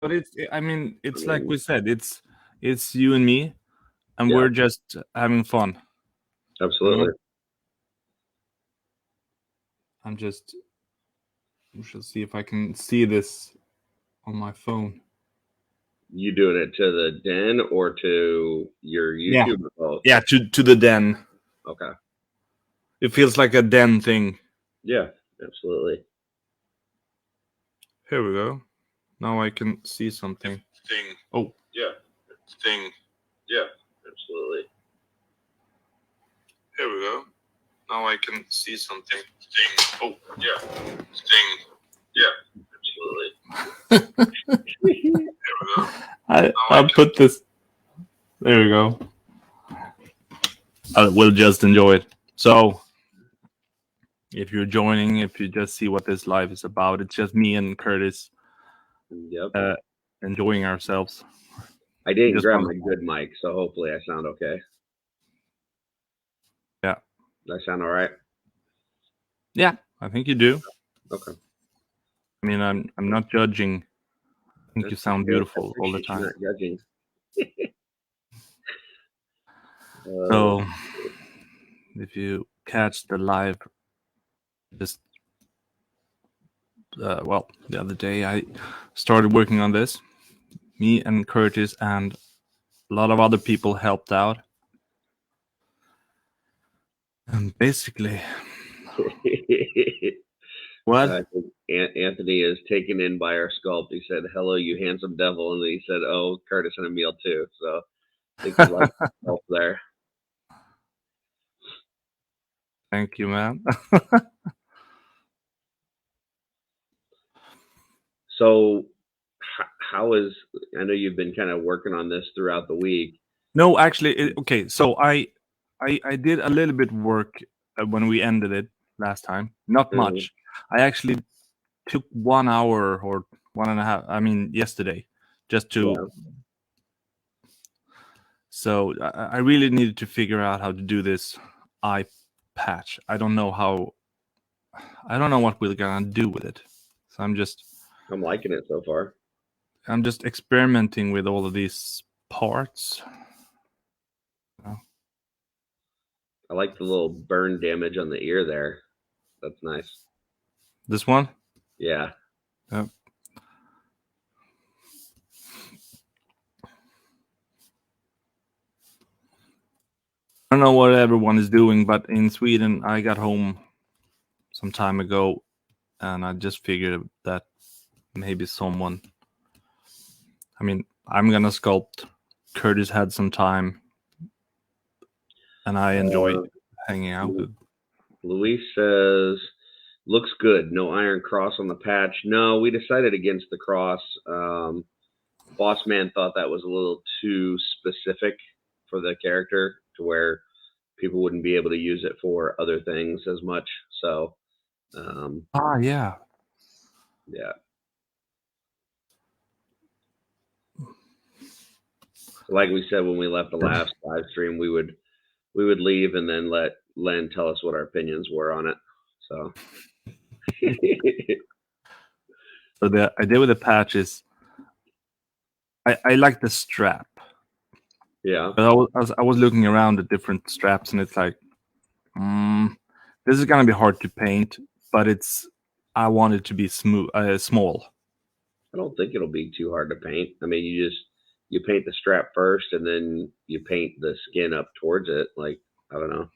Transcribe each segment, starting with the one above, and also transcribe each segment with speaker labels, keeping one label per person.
Speaker 1: But I mean, it's like we said, it's you and me, and
Speaker 2: Yeah.
Speaker 1: we're just having fun.
Speaker 2: Absolutely.
Speaker 1: I'm just. We shall see if I can see this on my phone.
Speaker 2: You doing it to the den or to your
Speaker 1: Yeah,
Speaker 2: YouTube or both?
Speaker 1: yeah. To the den.
Speaker 2: Okay.
Speaker 1: It feels like a den thing.
Speaker 2: Yeah, absolutely.
Speaker 1: Here we go. Now I can see something.
Speaker 2: Thing.
Speaker 1: Oh,
Speaker 2: Yeah. Thing. Yeah, absolutely.
Speaker 1: here we go. Now I can see something.
Speaker 2: Thing. Oh, yeah. Thing. Yeah, absolutely. There we go.
Speaker 1: I'll put this. There we go. I will just enjoy it. So, if you're joining, if you just see what this live is about, it's just me and Curtis
Speaker 2: Yep.
Speaker 1: enjoying ourselves.
Speaker 2: I didn't
Speaker 1: Just
Speaker 2: grab
Speaker 1: wanna-
Speaker 2: my good mic, so hopefully I sound okay.
Speaker 1: Yeah,
Speaker 2: Does I sound all right?
Speaker 1: yeah. I think you do.
Speaker 2: Okay.
Speaker 1: I mean, I'm not judging. I think you
Speaker 2: That's
Speaker 1: sound
Speaker 2: okay. I
Speaker 1: beautiful all the
Speaker 2: appreciate you
Speaker 1: time.
Speaker 2: not judging.
Speaker 1: So, if you catch the live, just well, the other day I started working on this. Me and Curtis and a lot of other people helped out. And basically, what?
Speaker 2: I think Anthony is taken in by our sculpt. He said, "Hello, you handsome devil," and then he said, "Oh, Curtis and Emil too." So I think he likes sculpt there.
Speaker 1: Thank you, man.
Speaker 2: So, how is? I know you've been kind of working on this throughout the week.
Speaker 1: No, actually, okay. So I did a little bit work when we ended it last time. Not
Speaker 2: Mhm.
Speaker 1: much. I actually took 1 hour or 1.5. I mean, yesterday, just to.
Speaker 2: Yeah.
Speaker 1: So I really needed to figure out how to do this eye patch. I don't know how. I don't know what we're gonna do with it. So
Speaker 2: I'm liking it so far.
Speaker 1: I'm just experimenting with all of these parts.
Speaker 2: I like the little burn damage on the ear there. That's nice.
Speaker 1: This one.
Speaker 2: Yeah.
Speaker 1: Yep. I don't know what everyone is doing, but in Sweden, I got home some time ago, and I just figured that maybe someone. I mean, I'm gonna sculpt. Curtis had some time, and I enjoy
Speaker 2: Uh,
Speaker 1: hanging out with.
Speaker 2: Luis says, looks good. No iron cross on the patch. No, we decided against the cross. Boss Man thought that was a little too specific for the character to where people wouldn't be able to use it for other things as much. So,
Speaker 1: Yeah.
Speaker 2: yeah. Like we said when we left the last live stream, we would leave and then let Len tell us what our opinions were on it. So
Speaker 1: So the idea with the patch is, I like the strap.
Speaker 2: yeah,
Speaker 1: But I was looking around at different straps, and it's like, this is gonna be hard to paint, but I want it to be small.
Speaker 2: I don't think it'll be too hard to paint. I mean, you paint the strap first and then you paint the skin up towards it. Like, I don't know.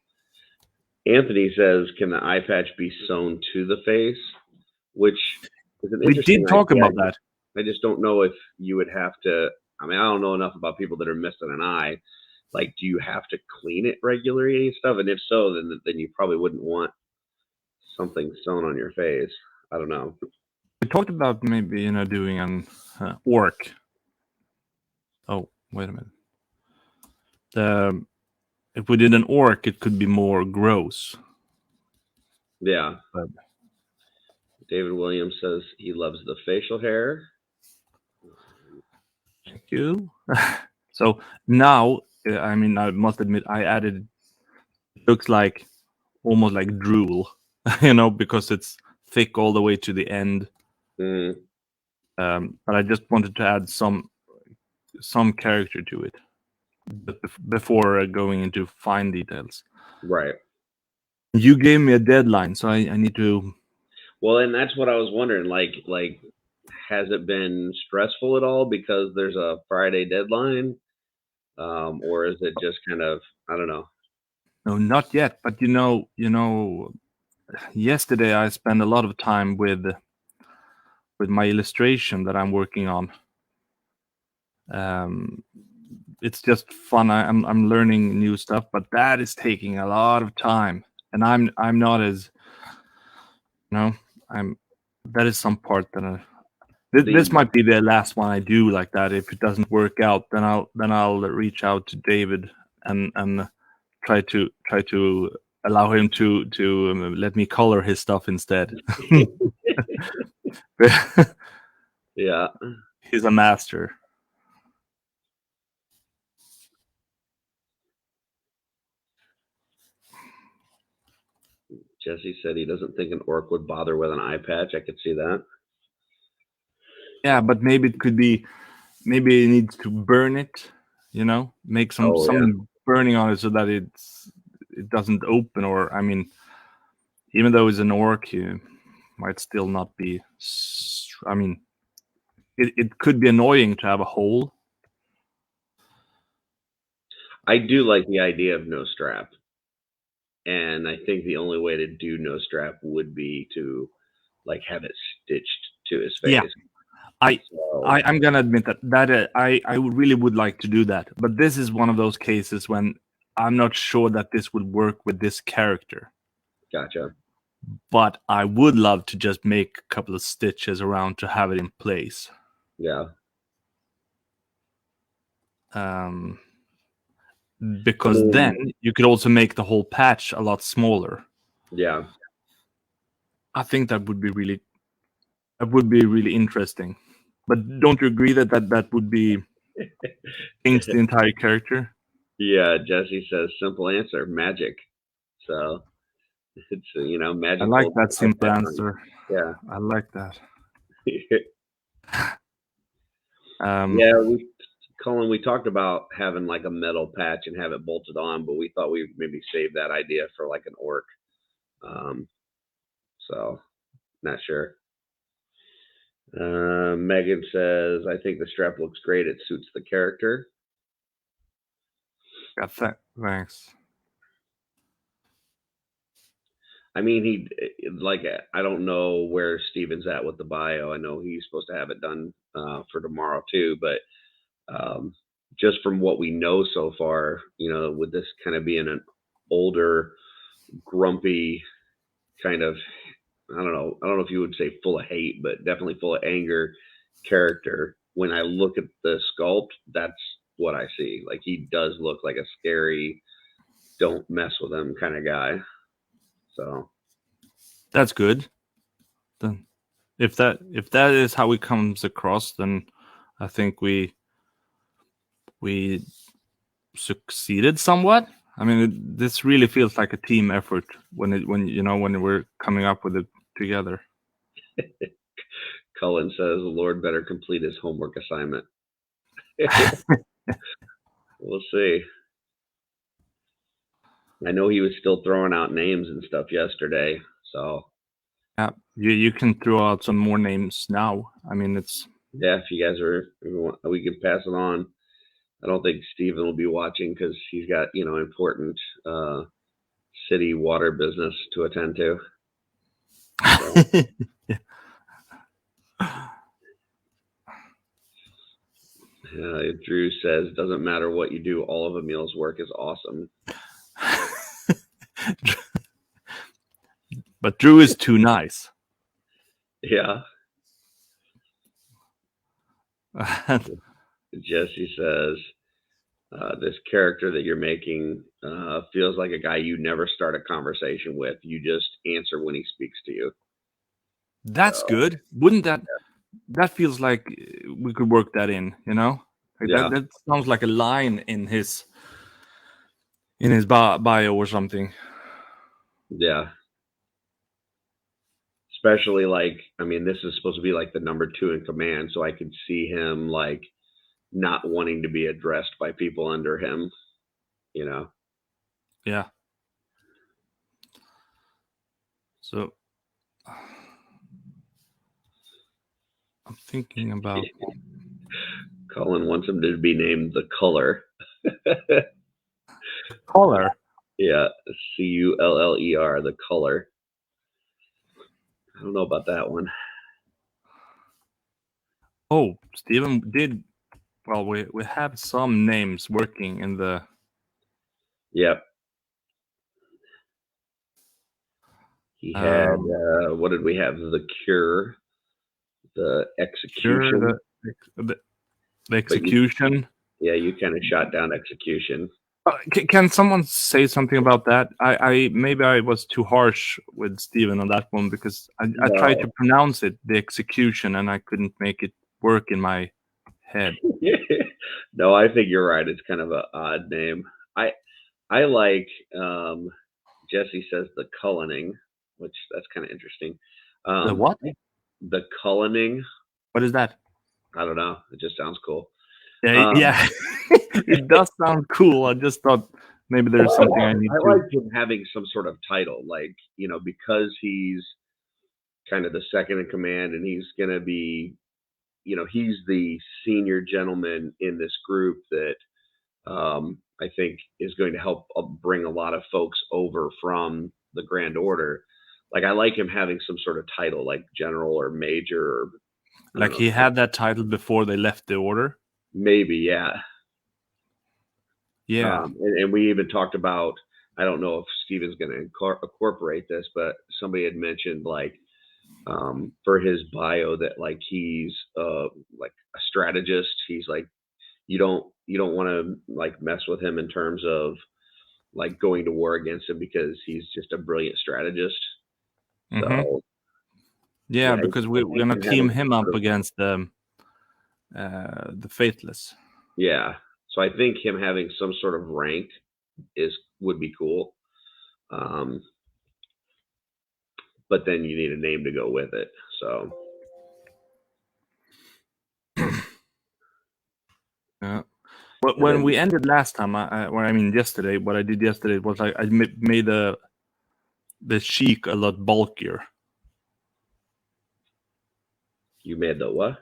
Speaker 2: Anthony says, "Can the eye patch be sewn to the face?" Which is an
Speaker 1: We
Speaker 2: interesting
Speaker 1: did talk
Speaker 2: idea.
Speaker 1: about that.
Speaker 2: I just don't know if you would have to. I mean, I don't know enough about people that are missing an eye. Like, do you have to clean it regularly and stuff? And if so, then you probably wouldn't want something sewn on your face. I don't know.
Speaker 1: We talked about maybe doing an orc. Oh, wait a minute. The If we did an orc, it could be more gross.
Speaker 2: Yeah.
Speaker 1: But
Speaker 2: David Williams says he loves the facial hair.
Speaker 1: thank you. So now, I mean, I must admit, I added. It looks like almost like drool, because it's thick all the way to the end.
Speaker 2: Mm.
Speaker 1: But I just wanted to add some character to it, but before going into fine details.
Speaker 2: Right.
Speaker 1: You gave me a deadline, so I need to.
Speaker 2: Well, and that's what I was wondering. Like, has it been stressful at all because there's a Friday deadline, or is it just kind of, I don't know.
Speaker 1: No, not yet. But yesterday I spent a lot of time with my illustration that I'm working on. It's just fun. I'm learning new stuff, but that is taking a lot of time, and I'm not as I'm that is some part that this might be the last one I do like that. If it doesn't work out, then I'll reach out to David and try to allow him to let me color his stuff instead.
Speaker 2: Yeah.
Speaker 1: He's a master.
Speaker 2: Jesse said he doesn't think an orc would bother with an eye patch. I could see that.
Speaker 1: Yeah, but maybe it could be. Maybe he needs to burn it. Make some burning on it so that it doesn't open. Or I mean, even though he's an orc, he might still not be. I mean, it could be annoying to have a hole.
Speaker 2: I do like the idea of no strap. And I think the only way to do no strap would be to like have it stitched to his face.
Speaker 1: Yeah. I'm gonna admit that I really would like to do that, but this is one of those cases when I'm not sure that this would work with this character.
Speaker 2: Gotcha.
Speaker 1: But I would love to just make a couple of stitches around to have it in place.
Speaker 2: Yeah.
Speaker 1: Because then you could also make the whole patch a lot smaller.
Speaker 2: Yeah.
Speaker 1: I think that would be really interesting. But don't you agree that would be change the entire character?
Speaker 2: Yeah, Jesse says simple answer, magic. So it's magic.
Speaker 1: I like that simple answer.
Speaker 2: Yeah.
Speaker 1: I like that.
Speaker 2: Yeah, Colin, we talked about having like a metal patch and have it bolted on, but we thought we'd maybe save that idea for like an orc. So not sure. Megan says, I think the strap looks great. It suits the character.
Speaker 1: Thanks.
Speaker 2: I mean, I don't know where Steven's at with the bio. I know he's supposed to have it done for tomorrow too, but just from what we know so far, with this kind of being an older, grumpy kind of, I don't know if you would say full of hate, but definitely full of anger character. When I look at the sculpt, that's what I see. Like, he does look like a scary, don't mess with him kind of guy. So
Speaker 1: that's good. Then if that is how it comes across, then I think we succeeded somewhat. I mean, this really feels like a team effort when we're coming up with it together.
Speaker 2: Cullen says the Lord better complete his homework assignment. We'll see. I know he was still throwing out names and stuff yesterday, so
Speaker 1: yeah, you can throw out some more names now. I mean, it's
Speaker 2: if you guys we can pass it on. I don't think Steven will be watching because he's got important city water business to attend to. So. Drew says, doesn't matter what you do, all of Emil's work is awesome.
Speaker 1: But Drew is too nice.
Speaker 2: Yeah. Jesse says, this character that you're making feels like a guy you never start a conversation with. You just answer when he speaks to you.
Speaker 1: That's good. Wouldn't that? Yeah. That feels like we could work that in. That sounds like a line in his bio or something.
Speaker 2: Yeah. Especially like, I mean, this is supposed to be like the number 2 in command, so I could see him like not wanting to be addressed by people under him, you know.
Speaker 1: Yeah. So I'm thinking about
Speaker 2: Colin wants him to be named the Color.
Speaker 1: color.
Speaker 2: Yeah, Culler, the Color. I don't know about that one.
Speaker 1: Oh, Steven did. Well, we have some names working in the.
Speaker 2: Yep. He had,
Speaker 1: Um,
Speaker 2: what did we have? The Cure, the
Speaker 1: Cure,
Speaker 2: Execution.
Speaker 1: the execution.
Speaker 2: Yeah, you kind of shot down Execution.
Speaker 1: Can someone say something about that? I maybe I was too harsh with Steven on that one because I tried to
Speaker 2: No.
Speaker 1: pronounce it, the execution, and I couldn't make it work in my head.
Speaker 2: No, I think you're right. It's kind of an odd name. I like, Jesse says the Cullining, which that's kind of interesting.
Speaker 1: The what?
Speaker 2: The Cullining,
Speaker 1: What is that?
Speaker 2: I don't know. It just sounds cool.
Speaker 1: Yeah, yeah. It does sound cool. I just thought maybe there's something I need
Speaker 2: I
Speaker 1: to.
Speaker 2: like him having some sort of title, like, because he's kind of the second in command and he's going to be, he's the senior gentleman in this group that I think is going to help bring a lot of folks over from the Grand Order. Like, I like him having some sort of title, like general or major, or I don't
Speaker 1: Like
Speaker 2: know,
Speaker 1: he had that title before they left the order.
Speaker 2: maybe, yeah.
Speaker 1: Yeah.
Speaker 2: And we even talked about, I don't know if Steven's going to incorporate this, but somebody had mentioned like for his bio that like he's like a strategist. He's like, you don't want to like mess with him in terms of like going to war against him because he's just a brilliant strategist.
Speaker 1: Mm-hmm.
Speaker 2: So
Speaker 1: Yeah,
Speaker 2: yeah,
Speaker 1: because we're gonna team him up against the Faithless.
Speaker 2: Yeah, so I think him having some sort of rank would be cool. But then you need a name to go with it. So
Speaker 1: Yeah. But when we ended last time, yesterday, what I did yesterday was like I made the cheek a lot bulkier.
Speaker 2: You made the what?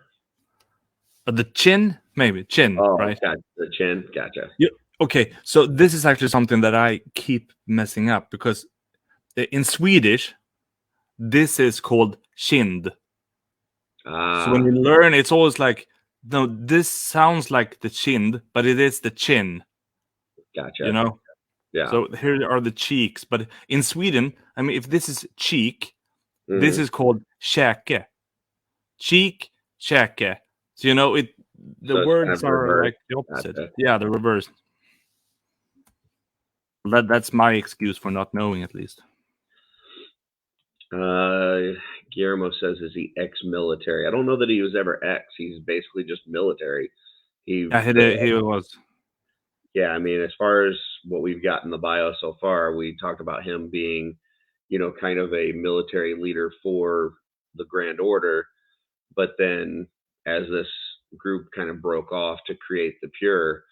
Speaker 1: The chin, maybe chin,
Speaker 2: Oh,
Speaker 1: right?
Speaker 2: gotcha. The chin, gotcha.
Speaker 1: Yeah. Okay, so this is actually something that I keep messing up because in Swedish, this is called kind. So when you learn, it's always like, no, this sounds like the chin, but it is the chin.
Speaker 2: Gotcha.
Speaker 1: You know?
Speaker 2: Yeah.
Speaker 1: So here are the cheeks. But in Sweden, I mean, if this is cheek, this
Speaker 2: Mhm.
Speaker 1: is called käke. Cheek, käke. So, the
Speaker 2: So it's kind
Speaker 1: words
Speaker 2: of
Speaker 1: are
Speaker 2: reversed.
Speaker 1: like the opposite.
Speaker 2: Gotcha.
Speaker 1: Yeah, the reverse. That's my excuse for not knowing, at least.
Speaker 2: Guillermo says, is he ex-military? I don't know that he was ever ex. He's basically just military.
Speaker 1: Yeah, he was.
Speaker 2: Yeah, I mean, as far as what we've got in the bio so far, we talked about him being, kind of a military leader for the Grand Order. But then as this group kind of broke off to create the Pure,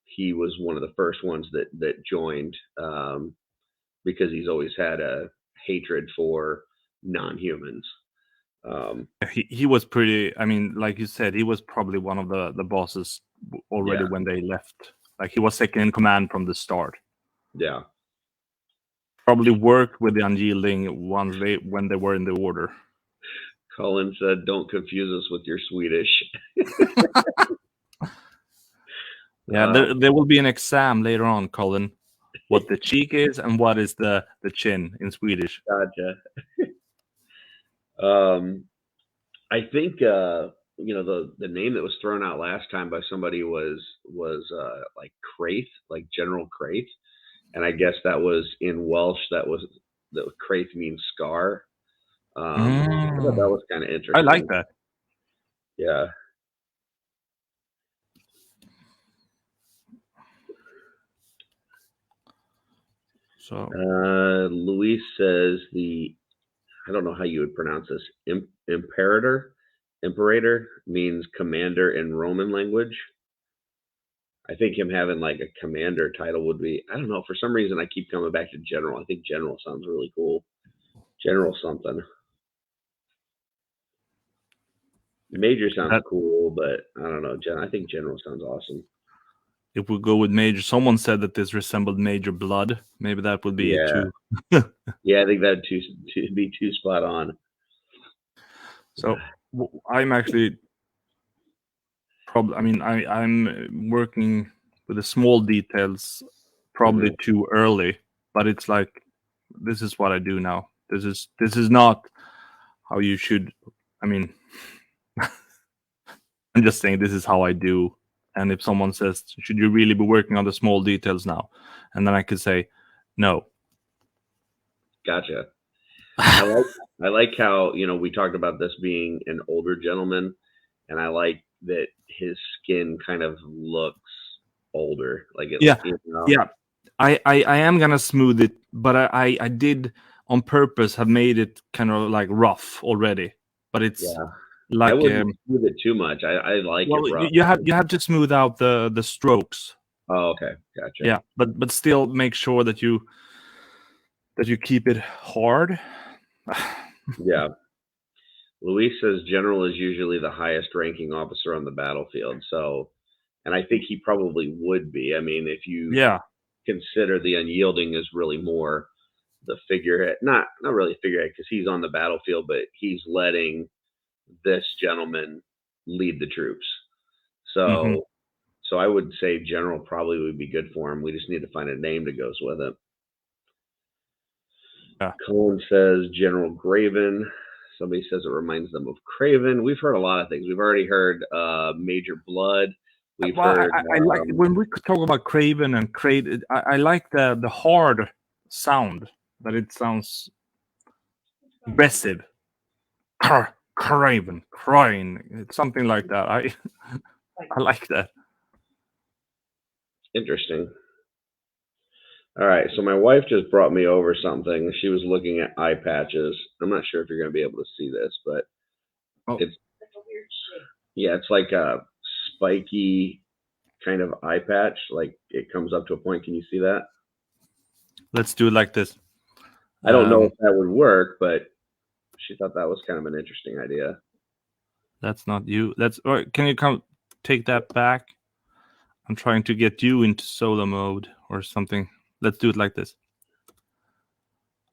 Speaker 2: he was one of the first ones that joined, because he's always had a hatred for non-humans.
Speaker 1: He was pretty. I mean, like you said, he was probably one of the bosses already
Speaker 2: Yeah.
Speaker 1: when they left. Like he was second in command from the start.
Speaker 2: Yeah.
Speaker 1: Probably worked with the Unyielding when they were in the order.
Speaker 2: Colin said, "Don't confuse us with your Swedish."
Speaker 1: Yeah, there will be an exam later on, Colin. What the cheek is and what is the chin in Swedish.
Speaker 2: Gotcha. I think the name that was thrown out last time by somebody was like Craith, like General Craith, and I guess that was in Welsh. That Craith means scar. I thought that was kind of interesting.
Speaker 1: I like that.
Speaker 2: Yeah.
Speaker 1: So
Speaker 2: Luis says I don't know how you would pronounce this. Imperator means commander in Roman language. I think him having like a commander title would be, I don't know, for some reason I keep coming back to general. I think general sounds really cool. General something. Major sounds cool, but I don't know. I think general sounds awesome.
Speaker 1: If we go with Major, someone said that this resembled Major Blood. Maybe that would be too.
Speaker 2: Yeah, I think that'd be too spot on.
Speaker 1: So I'm actually probably. I mean, I'm working with the small details probably too early, but it's like this is what I do now. This is not how you should. I mean, I'm just saying this is how I do. And if someone says, "Should you really be working on the small details now?" and then I could say, "No."
Speaker 2: Gotcha. I like how we talked about this being an older gentleman, and I like that his skin kind of looks older. Like it.
Speaker 1: Yeah, yeah. I am gonna smooth it, but I did on purpose have made it kind of like rough already. But it's like
Speaker 2: I wouldn't smooth it too much. I like it rough.
Speaker 1: you have to smooth out the strokes.
Speaker 2: Oh, okay, gotcha.
Speaker 1: Yeah, but still make sure that you keep it hard.
Speaker 2: Yeah. Luis says general is usually the highest ranking officer on the battlefield. So, and I think he probably would be. I mean, if you consider the unyielding is really more the figurehead, not really figurehead because he's on the battlefield, but he's letting this gentleman lead the troops. So, so I would say general probably would be good for him. We just need to find a name that goes with it.
Speaker 1: Yeah.
Speaker 2: Colin says General Graven. Somebody says it reminds them of Craven. We've heard a lot of things. We've already heard Major Blood. We've heard.
Speaker 1: I like when we talk about Craven and Crate. I like the hard sound that it sounds aggressive. Craven, crying. It's something like that. I like that.
Speaker 2: Interesting. All right, so my wife just brought me over something. She was looking at eye patches. I'm not sure if you're going to be able to see this, but it's like a spiky kind of eye patch. Like it comes up to a point. Can you see that?
Speaker 1: Let's do it like this.
Speaker 2: I don't know if that would work, but she thought that was kind of an interesting idea.
Speaker 1: That's not you. Can you come take that back? I'm trying to get you into solo mode or something. Let's do it like this.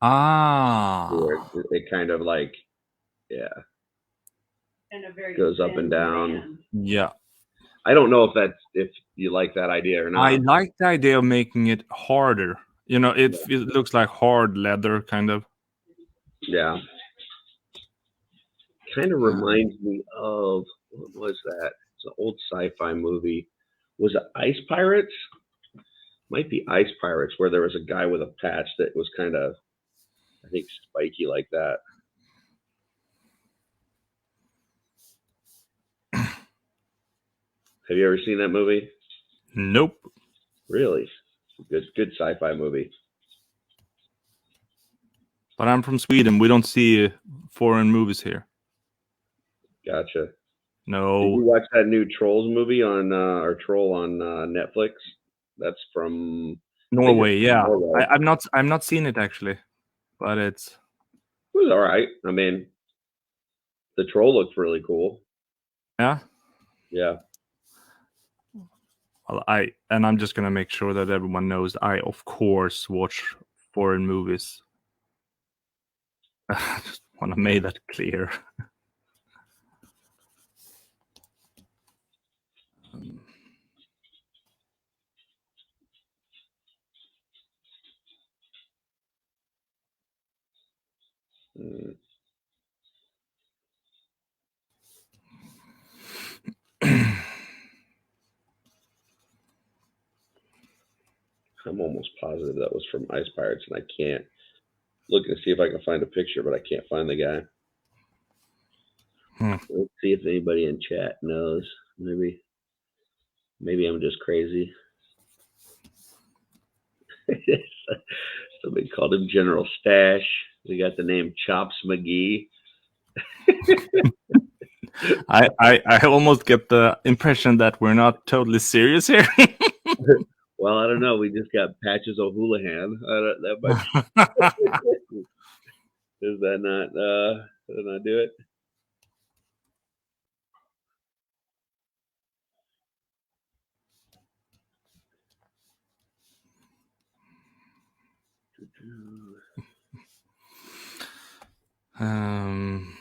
Speaker 2: It kind of like, goes up and down.
Speaker 1: Yeah.
Speaker 2: I don't know if you like that idea or not.
Speaker 1: I like the idea of making it harder. It looks like hard leather, kind of.
Speaker 2: Yeah. Kind of reminds me of, what was that? It's an old sci-fi movie. Was it Ice Pirates? Might be Ice Pirates, where there was a guy with a patch that was kind of, I think, spiky like that. Have you ever seen that movie?
Speaker 1: Nope.
Speaker 2: Really? Good sci-fi movie.
Speaker 1: But I'm from Sweden. We don't see foreign movies here.
Speaker 2: Gotcha.
Speaker 1: No.
Speaker 2: Did you watch that new Trolls movie on Troll on Netflix? That's from
Speaker 1: Norway. Yeah, Norway. I'm not seen it actually, but it
Speaker 2: was all right. I mean, the troll looks really cool.
Speaker 1: Yeah.
Speaker 2: Yeah.
Speaker 1: Well, I'm just gonna make sure that everyone knows I of course watch foreign movies. I just want to make that clear.
Speaker 2: I'm almost positive that was from Ice Pirates, and I can't look and see if I can find a picture, but I can't find the guy. Let's see if anybody in chat knows. Maybe I'm just crazy. Somebody called him General Stash. We got the name Chops McGee.
Speaker 1: I almost get the impression that we're not totally serious here.
Speaker 2: Well, I don't know. We just got Patches O'Houlihan. That might does that not do it?
Speaker 1: um,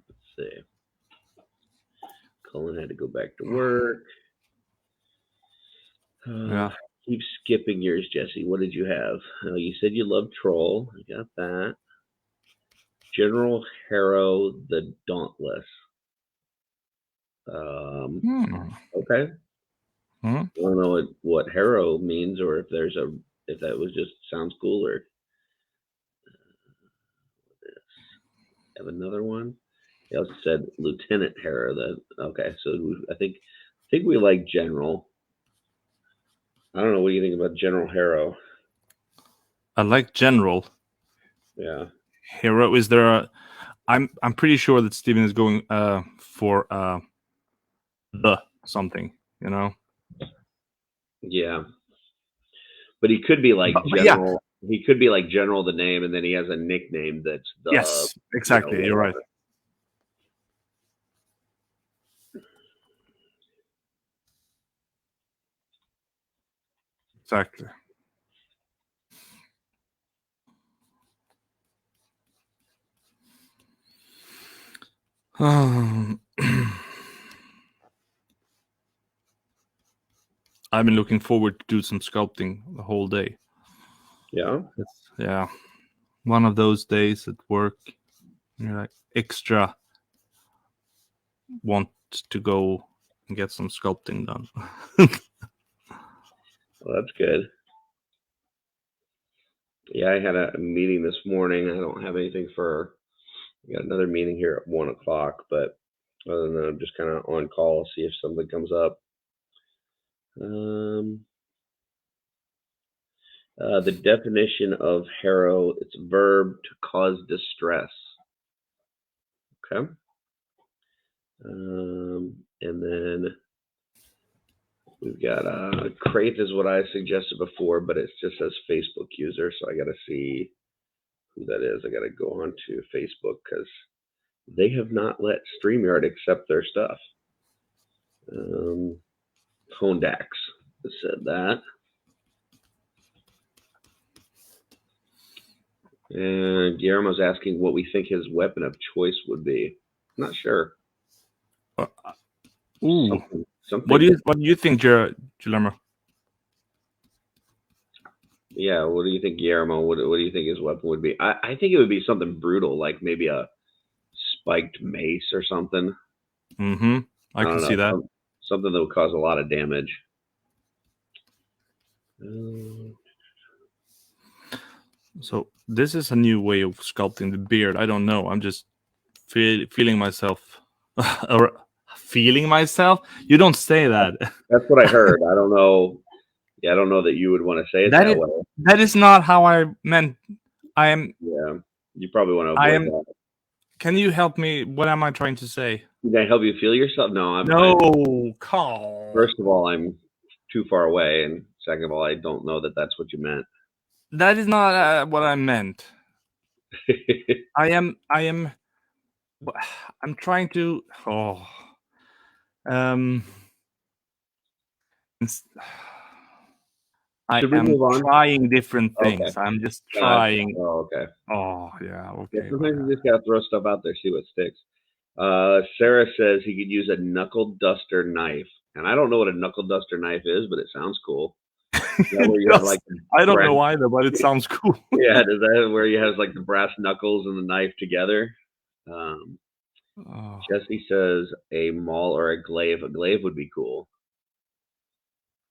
Speaker 2: Let's see. Colin had to go back to work.
Speaker 1: yeah.
Speaker 2: Keep skipping yours, Jesse. What did you have? You said you loved Troll. I got that. General Harrow the Dauntless. Okay.
Speaker 1: Hmm.
Speaker 2: I don't know what Harrow means, or if that was just sounds cooler. Have another one. He also said Lieutenant Harrow. Okay? So I think we like General. I don't know. What do you think about General Harrow?
Speaker 1: I like General.
Speaker 2: Yeah.
Speaker 1: Hero, is there a? I'm pretty sure that Steven is going for the something. You know.
Speaker 2: Yeah. But he could be like
Speaker 1: But yeah.
Speaker 2: General. He could be like General the name, and then he has a nickname that's the.
Speaker 1: Yes. Exactly. You're right. Exactly. I've been looking forward to do some sculpting the whole day.
Speaker 2: Yeah.
Speaker 1: Yeah, one of those days at work, you're like extra want to go and get some sculpting done.
Speaker 2: Well, that's good. Yeah, I had a meeting this morning. I don't have anything for. I got another meeting here at 1:00, but other than that, I'm just kind of on call, see if something comes up. The definition of harrow, it's a verb to cause distress. Okay. And then we've got Crate is what I suggested before, but it just says Facebook user, so I got to see who that is. I got to go on to Facebook because they have not let StreamYard accept their stuff. Hondax said that. And Guillermo's asking what we think his weapon of choice would be. I'm not sure.
Speaker 1: Ooh.
Speaker 2: Something.
Speaker 1: What do you think, Guillermo?
Speaker 2: Yeah, what do you think, Guillermo? What do you think his weapon would be? I think it would be something brutal, like maybe a spiked mace or something.
Speaker 1: Mm-hmm. I can see that.
Speaker 2: Something that would cause a lot of damage.
Speaker 1: So this is a new way of sculpting the beard. I don't know. I'm just feeling myself, or feeling myself. You don't say that.
Speaker 2: That's what I heard. I don't know. Yeah, I don't know that you would want to say it that way.
Speaker 1: That is not how I meant. I am.
Speaker 2: Yeah, you probably want to avoid that.
Speaker 1: Can you help me? What am I trying to say?
Speaker 2: Can I help you feel yourself? No,
Speaker 1: Call.
Speaker 2: First of all, I'm too far away, and second of all, I don't know that that's what you meant.
Speaker 1: That is not what I meant. I am. I'm trying to. I am trying different things. Okay. I'm just trying.
Speaker 2: Okay.
Speaker 1: Oh, yeah. Okay.
Speaker 2: Yeah, sometimes you just gotta throw stuff out there, see what sticks. Sarah says he could use a knuckle duster knife, and I don't know what a knuckle duster knife is, but it sounds cool. Where you have, like,
Speaker 1: I don't know either, but it sounds cool.
Speaker 2: Yeah, does that where you have like the brass knuckles and the knife together? Jesse says a maul or a glaive. A glaive would be cool.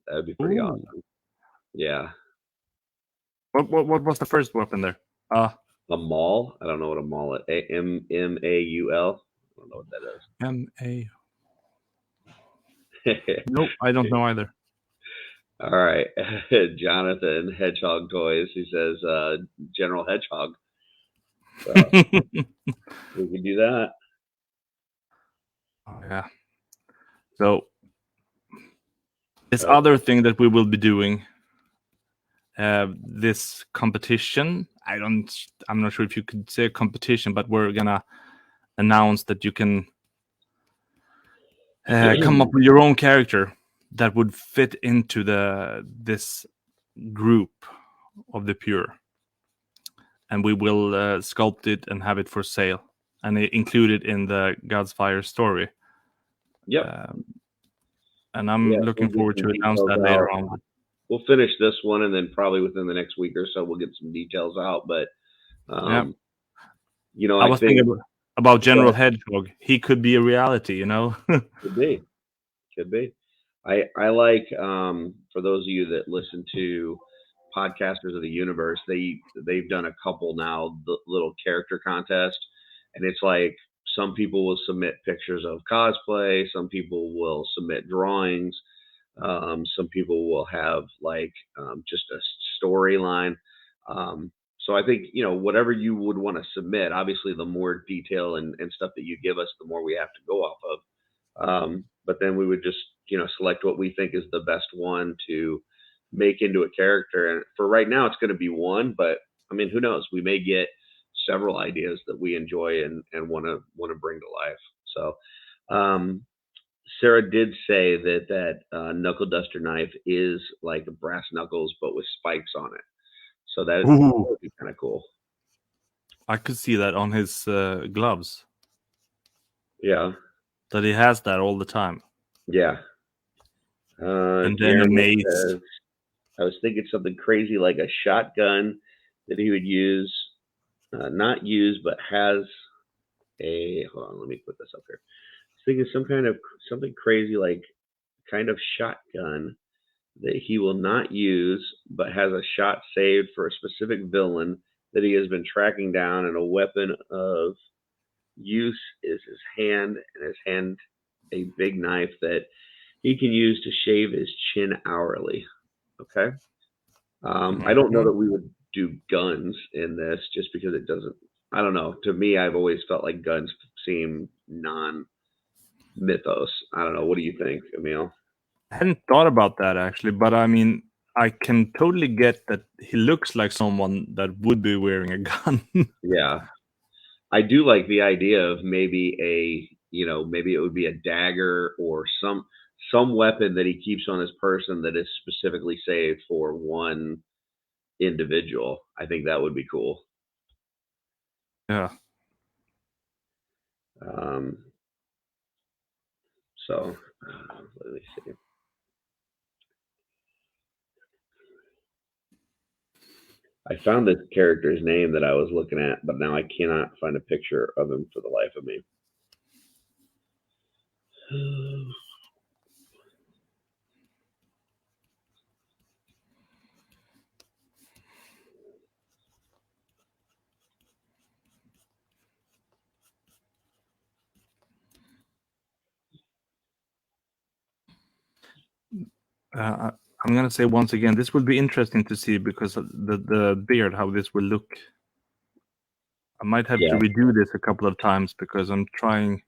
Speaker 2: That would be pretty awesome. Yeah.
Speaker 1: What was the first weapon there?
Speaker 2: A mall? I don't know what a mall is. M-A-U-L? I don't know what that
Speaker 1: M-A.
Speaker 2: is.
Speaker 1: Nope, I don't know either.
Speaker 2: All right. Jonathan, Hedgehog Toys. He says General Hedgehog. So we can do that.
Speaker 1: Oh, yeah. So this
Speaker 2: Oh,
Speaker 1: other thing that we will be doing, this competition. I'm not sure if you could say a competition, but we're gonna announce that you can come up with your own character that would fit into this group of the pure, and we will sculpt it and have it for sale and include it in the God's Fire story.
Speaker 2: yep.
Speaker 1: And I'm
Speaker 2: Yeah, we'll
Speaker 1: looking
Speaker 2: get
Speaker 1: forward
Speaker 2: some
Speaker 1: to announce
Speaker 2: details
Speaker 1: that
Speaker 2: out.
Speaker 1: later on.
Speaker 2: We'll finish this one, and then probably within the next week or so, we'll get some details out. But,
Speaker 1: Yeah, I
Speaker 2: I
Speaker 1: was
Speaker 2: think
Speaker 1: thinking about General
Speaker 2: that
Speaker 1: Hedgehog. He could be a reality, you know.
Speaker 2: could be. Could be. I like for those of you that listen to Podcasters of the Universe, they've done a couple now, the little character contest, and it's like some people will submit pictures of cosplay, some people will submit drawings, some people will have like just a storyline. So I think whatever you would want to submit, obviously the more detail and stuff that you give us, the more we have to go off of. But then we would just, select what we think is the best one to make into a character. And for right now, it's going to be one, but I mean, who knows? We may get several ideas that we enjoy and want to bring to life. So, Sarah did say that knuckle duster knife is like brass knuckles, but with spikes on it. So that
Speaker 1: Ooh,
Speaker 2: would be kind of cool.
Speaker 1: I could see that on his gloves.
Speaker 2: Yeah.
Speaker 1: That he has that all the time.
Speaker 2: Yeah.
Speaker 1: And then a
Speaker 2: Jeremy
Speaker 1: mace.
Speaker 2: says, I was thinking something crazy like a shotgun that he would use, not use, but has a. Hold on, let me put this up here. I was thinking something crazy like kind of shotgun that he will not use, but has a shot saved for a specific villain that he has been tracking down, and a weapon of use is his hand, and his hand a big knife that he can use to shave his chin hourly. Okay. I don't know that we would do guns in this just because it doesn't. I don't know. To me, I've always felt like guns seem non-mythos. I don't know. What do you think, Emil?
Speaker 1: I hadn't thought about that actually, but I mean, I can totally get that he looks like someone that would be wearing a gun.
Speaker 2: Yeah, I do like the idea of maybe it would be a dagger or some weapon that he keeps on his person that is specifically saved for one individual. I think that would be cool.
Speaker 1: Yeah.
Speaker 2: Um, so let me see. I found the character's name that I was looking at, but now I cannot find a picture of him for the life of me.
Speaker 1: I'm gonna say once again, this will be interesting to see because of the beard, how this will look. I might have to
Speaker 2: Yeah.
Speaker 1: redo this a couple of times because I'm trying.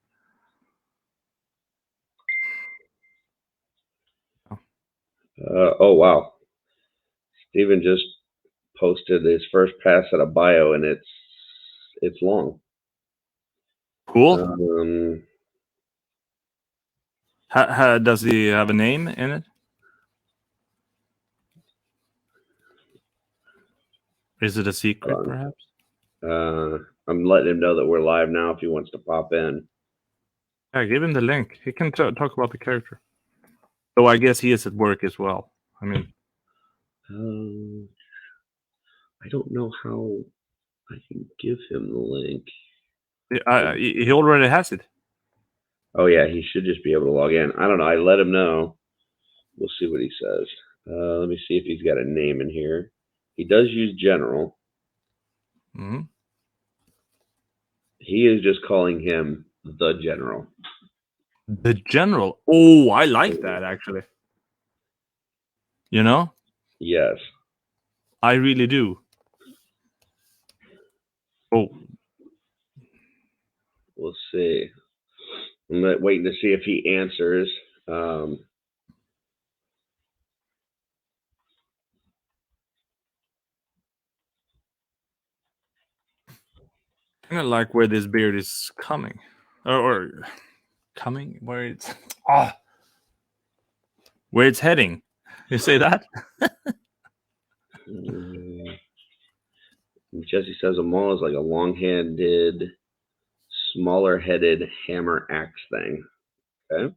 Speaker 2: Oh wow. Steven just posted his first pass at a bio, and it's long.
Speaker 1: Cool.
Speaker 2: Um,
Speaker 1: Does he have a name in it? Is it a secret, perhaps?
Speaker 2: I'm letting him know that we're live now if he wants to pop in.
Speaker 1: Yeah, give him the link. He can talk about the character. So I guess he is at work as well. I mean,
Speaker 2: I don't know how I can give him the link.
Speaker 1: he already has it.
Speaker 2: Oh yeah, he should just be able to log in. I don't know. I let him know. We'll see what he says. Let me see if he's got a name in here. He does use general.
Speaker 1: Mm-hmm.
Speaker 2: He is just calling him the general.
Speaker 1: The general. Oh, I like that actually. You know,
Speaker 2: Yes.
Speaker 1: I really do. Oh,
Speaker 2: We'll see. I'm waiting to see if he answers. Um,
Speaker 1: kind of like where this beard is coming, or coming where it's ah where it's heading. You say that?
Speaker 2: mm, Jesse says a maul is like a long-handed, smaller-headed hammer axe thing. Okay.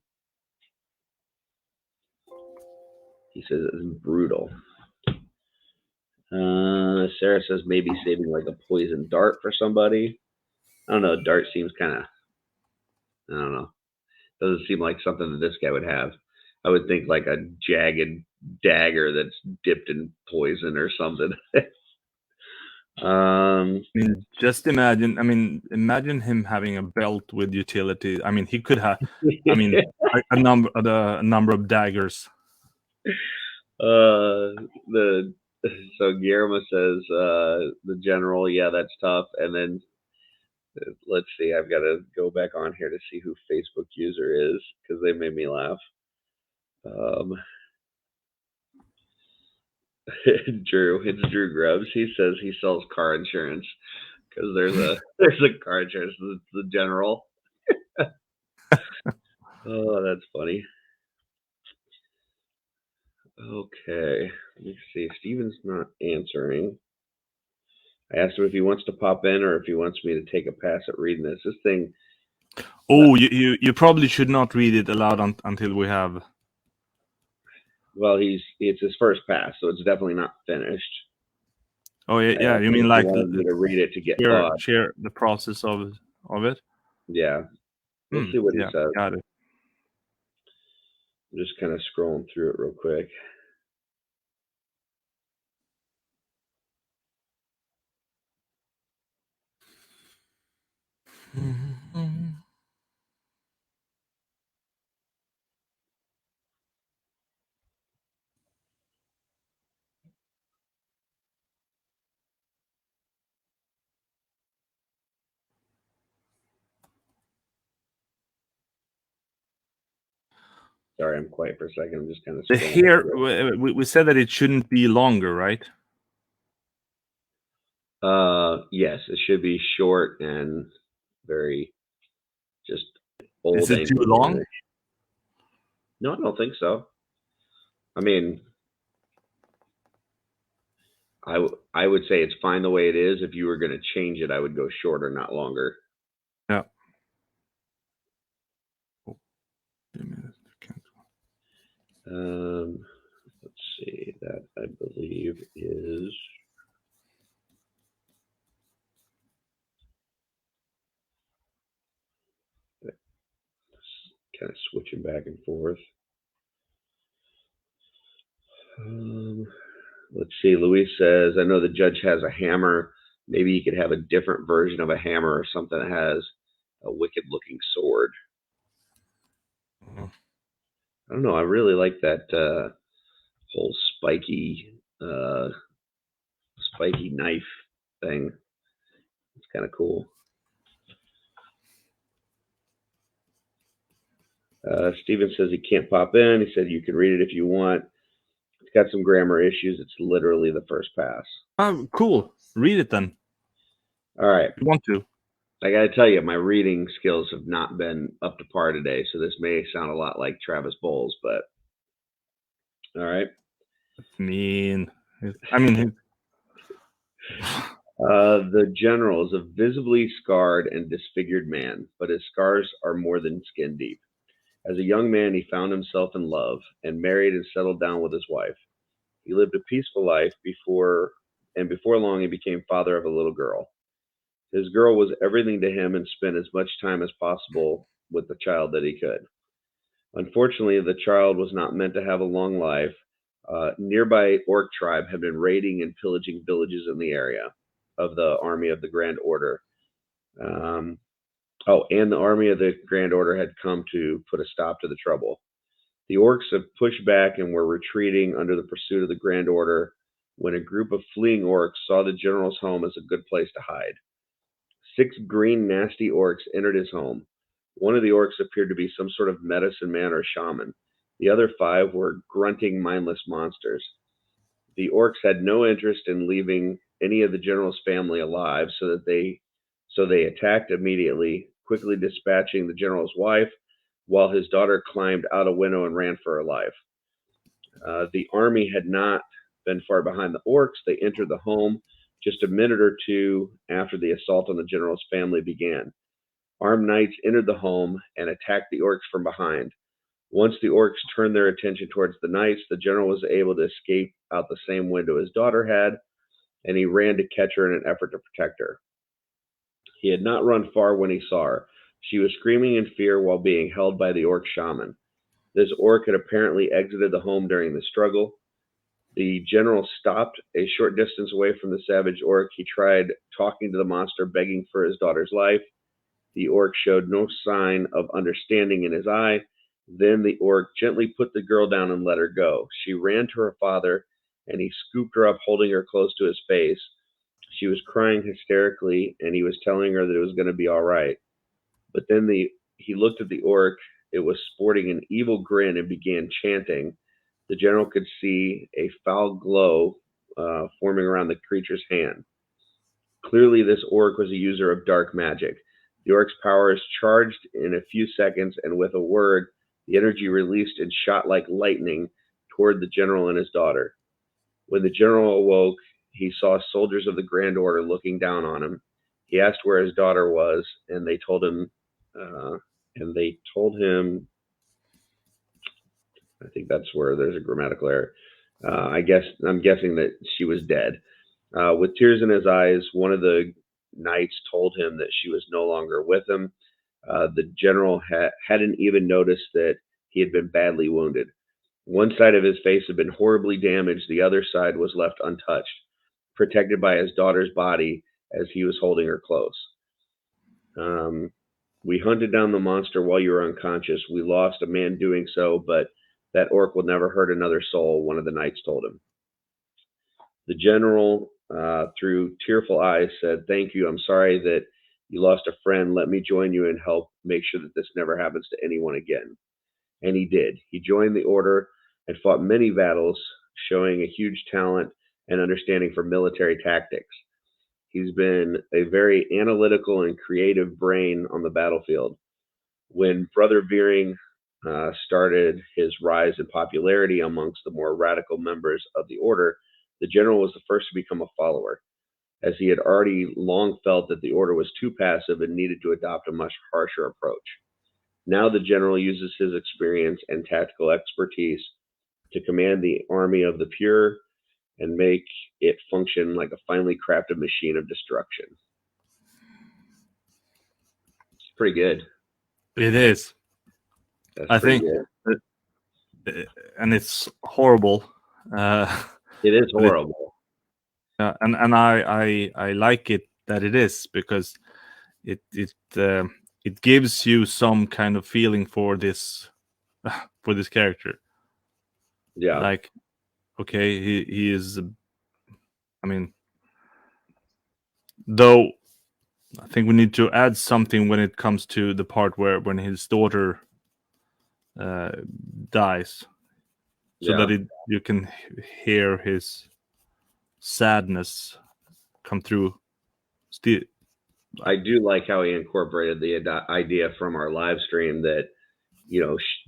Speaker 2: He says it's brutal. Sarah says maybe saving like a poison dart for somebody. I don't know. Dart seems kind of, I don't know. Doesn't seem like something that this guy would have. I would think like a jagged dagger that's dipped in poison or something.
Speaker 1: I mean, just imagine. I mean, imagine him having a belt with utility. I mean, he could have. I mean, a number of daggers.
Speaker 2: The so Guillermo says the general, yeah, that's tough. And then let's see, I've got to go back on here to see who Facebook user is because they made me laugh. Drew, it's Drew Grubbs. He says he sells car insurance because there's a car insurance. It's the general. Oh, that's funny. Okay, let me see. Steven's not answering. I asked him if he wants to pop in or if he wants me to take a pass at reading this. This thing.
Speaker 1: Oh, you probably should not read it aloud until we have.
Speaker 2: Well, it's his first pass, so it's definitely not finished.
Speaker 1: Oh yeah. You mean like
Speaker 2: wanted me to read it to get
Speaker 1: share the process of it?
Speaker 2: Yeah. We'll see what he says.
Speaker 1: Got it.
Speaker 2: I'm just kind of scrolling through it real quick. Sorry, I'm quiet for a second. I'm just kind of
Speaker 1: The
Speaker 2: scrolling.
Speaker 1: hair. We said that it shouldn't be longer, right?
Speaker 2: Yes, it should be short and very just old.
Speaker 1: Is it too long?
Speaker 2: No, I don't think so. I mean, I would say it's fine the way it is. If you were going to change it, I would go shorter, not longer.
Speaker 1: Yeah.
Speaker 2: Let's see. That I believe is. Kind of switching back and forth. Let's see. Luis says, I know the judge has a hammer. Maybe he could have a different version of a hammer or something that has a wicked looking sword. I don't know. I really like that whole spiky knife thing. It's kind of cool. Steven says he can't pop in. He said you can read it if you want. It's got some grammar issues. It's literally the first pass.
Speaker 1: Oh, cool. Read it then.
Speaker 2: All right.
Speaker 1: You want to?
Speaker 2: I got to tell you, my reading skills have not been up to par today, so this may sound a lot like Travis Bowles, but all right.
Speaker 1: Mean.
Speaker 2: The general is a visibly scarred and disfigured man, but his scars are more than skin deep. As a young man, he found himself in love and married and settled down with his wife. He lived a peaceful life before long he became father of a little girl. His girl was everything to him and spent as much time as possible with the child that he could. Unfortunately, the child was not meant to have a long life. Nearby orc tribe had been raiding and pillaging villages in the area of the army of the Grand Order. And the army of the Grand Order had come to put a stop to the trouble. The orcs have pushed back and were retreating under the pursuit of the Grand Order when a group of fleeing orcs saw the general's home as a good place to hide. 6 green, nasty orcs entered his home. One of the orcs appeared to be some sort of medicine man or shaman. The other 5 were grunting, mindless monsters. The orcs had no interest in leaving any of the general's family alive, so they attacked immediately, quickly dispatching the general's wife, while his daughter climbed out a window and ran for her life. The army had not been far behind the orcs. They entered the home just a minute or two after the assault on the general's family began. Armed knights entered the home and attacked the orcs from behind. Once the orcs turned their attention towards the knights, the general was able to escape out the same window his daughter had, and he ran to catch her in an effort to protect her. He had not run far when he saw her. She was screaming in fear while being held by the orc shaman. This orc had apparently exited the home during the struggle. The general stopped a short distance away from the savage orc. He tried talking to the monster, begging for his daughter's life. The orc showed no sign of understanding in his eye. Then the orc gently put the girl down and let her go. She ran to her father, and he scooped her up, holding her close to his face. She was crying hysterically, and he was telling her that it was going to be all right. But then he looked at the orc. It was sporting an evil grin and began chanting. The general could see a foul glow forming around the creature's hand. Clearly, this orc was a user of dark magic. The orc's powers charged in a few seconds, and with a word, the energy released and shot like lightning toward the general and his daughter. When the general awoke, he saw soldiers of the Grand Order looking down on him. He asked where his daughter was, and they told him. I think that's where there's a grammatical error. I'm guessing that she was dead. With tears in his eyes, one of the knights told him that she was no longer with him. The general hadn't even noticed that he had been badly wounded. One side of his face had been horribly damaged. The other side was left untouched, protected by his daughter's body as he was holding her close. We hunted down the monster while you were unconscious. We lost a man doing so, but that orc will never hurt another soul, one of the knights told him. The general, through tearful eyes, said, "Thank you. I'm sorry that you lost a friend. Let me join you and help make sure that this never happens to anyone again." And he did. He joined the order and fought many battles, showing a huge talent and understanding for military tactics. He's been a very analytical and creative brain on the battlefield. When Brother Veering started his rise in popularity amongst the more radical members of the order, the general was the first to become a follower, as he had already long felt that the order was too passive and needed to adopt a much harsher approach. Now the general uses his experience and tactical expertise to command the army of the pure and make it function like a finely crafted machine of destruction. It's pretty good.
Speaker 1: It is.
Speaker 2: That's
Speaker 1: I
Speaker 2: pretty
Speaker 1: think,
Speaker 2: good.
Speaker 1: And it's horrible.
Speaker 2: It is horrible.
Speaker 1: And I like it that it is, because it gives you some kind of feeling for this character.
Speaker 2: Yeah.
Speaker 1: Like, okay, he is. I mean, though, I think we need to add something when it comes to the part where when his daughter dies, so
Speaker 2: Yeah.
Speaker 1: that you can hear his sadness come through. Still,
Speaker 2: I do like how he incorporated the idea from our live stream that,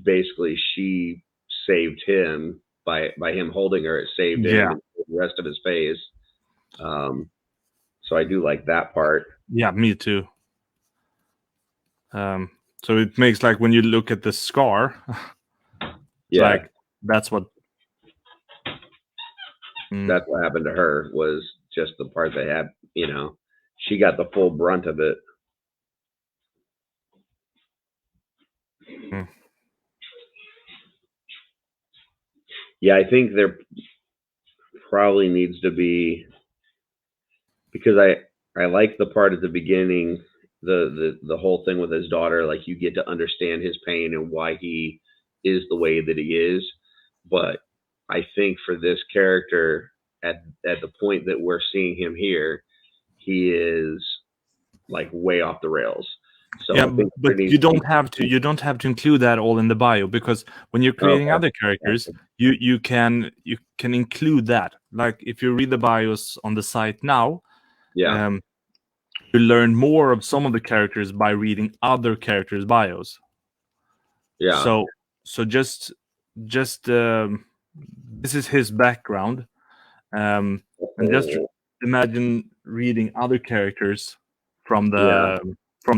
Speaker 2: basically she saved him by him holding her. It saved him and the rest of his face. So I do like that part.
Speaker 1: Yeah, me too. So it makes, like, when you look at the scar, like that's what
Speaker 2: that's what happened to her, was just the part they had. She got the full brunt of it. Yeah, I think there probably needs to be, because I like the part at the beginning the whole thing with his daughter, like you get to understand his pain and why he is the way that he is. But I think for this character, at the point that we're seeing him here, he is like way off the rails. So
Speaker 1: Yeah,
Speaker 2: I think
Speaker 1: but
Speaker 2: there needs
Speaker 1: you
Speaker 2: to be
Speaker 1: don't have to. You don't have to include that all in the bio, because when you're creating
Speaker 2: okay.
Speaker 1: other characters, you can include that. Like if you read the bios on the site now,
Speaker 2: Yeah,
Speaker 1: um, you learn more of some of the characters by reading other characters' bios.
Speaker 2: yeah.
Speaker 1: So just this is his background, and just
Speaker 2: Oh,
Speaker 1: imagine reading other characters from
Speaker 2: yeah.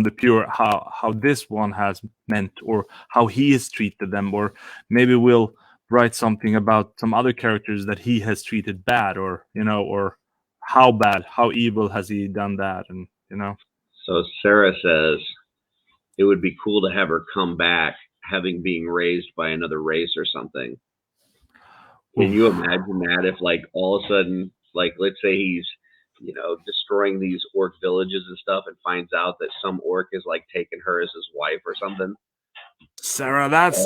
Speaker 1: the pure, how this one has meant, or how he has treated them, or maybe we'll write something about some other characters that he has treated bad, or or how bad, how evil has he done that, and.
Speaker 2: So Sarah says it would be cool to have her come back, having being raised by another race or something. Can you
Speaker 1: Oof.
Speaker 2: imagine that if, like, all of a sudden, like, let's say he's, destroying these orc villages and stuff, and finds out that some orc is like taking her as his wife or something?
Speaker 1: Sarah, that's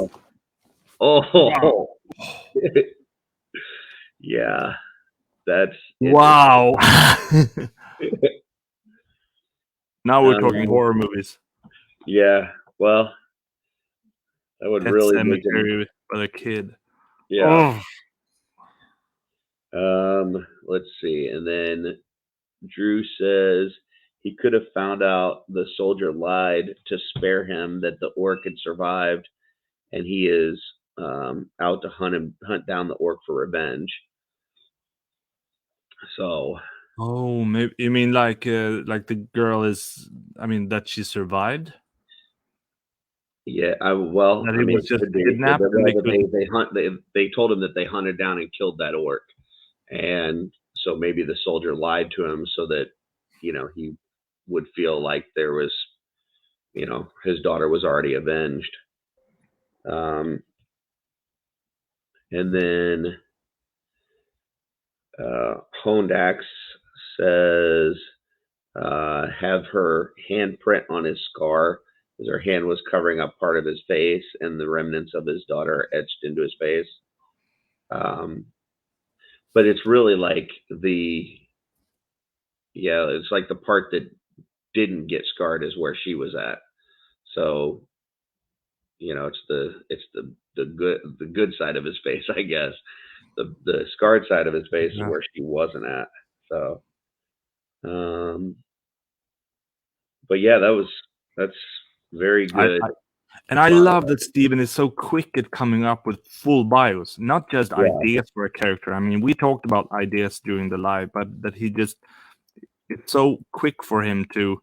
Speaker 2: Oh,
Speaker 1: wow.
Speaker 2: oh, yeah, that's interesting.
Speaker 1: Wow. Now we're talking
Speaker 2: Um,
Speaker 1: horror movies.
Speaker 2: yeah, well, that would
Speaker 1: Pet
Speaker 2: really make him.
Speaker 1: Cemetery with a kid.
Speaker 2: Yeah.
Speaker 1: Oh,
Speaker 2: Let's see, and then Drew says he could have found out the soldier lied to spare him that the orc had survived, and he is out to hunt down the orc for revenge. So
Speaker 1: oh, maybe you mean like the girl is. I mean that she survived.
Speaker 2: yeah,
Speaker 1: That
Speaker 2: I
Speaker 1: he
Speaker 2: mean,
Speaker 1: was
Speaker 2: it
Speaker 1: just
Speaker 2: could be
Speaker 1: kidnapped and they
Speaker 2: well,
Speaker 1: couldn't.
Speaker 2: they told him that they hunted down and killed that orc, and so maybe the soldier lied to him so that he would feel like there was his daughter was already avenged. Um, and then Honed Axe says have her handprint on his scar, because her hand was covering up part of his face, and the remnants of his daughter etched into his face. Um, but it's really like it's like the part that didn't get scarred is where she was at. So it's the good side of his face, I guess. The scarred side of his face is
Speaker 1: Yeah.
Speaker 2: where she wasn't at. So, um, but yeah, that's very
Speaker 1: I,
Speaker 2: good.
Speaker 1: I and I
Speaker 2: Bio.
Speaker 1: love that Steven is so quick at coming up with full bios, not just
Speaker 2: Yeah,
Speaker 1: ideas for a character. I mean, we talked about ideas during the live, but that he just it's so quick for him to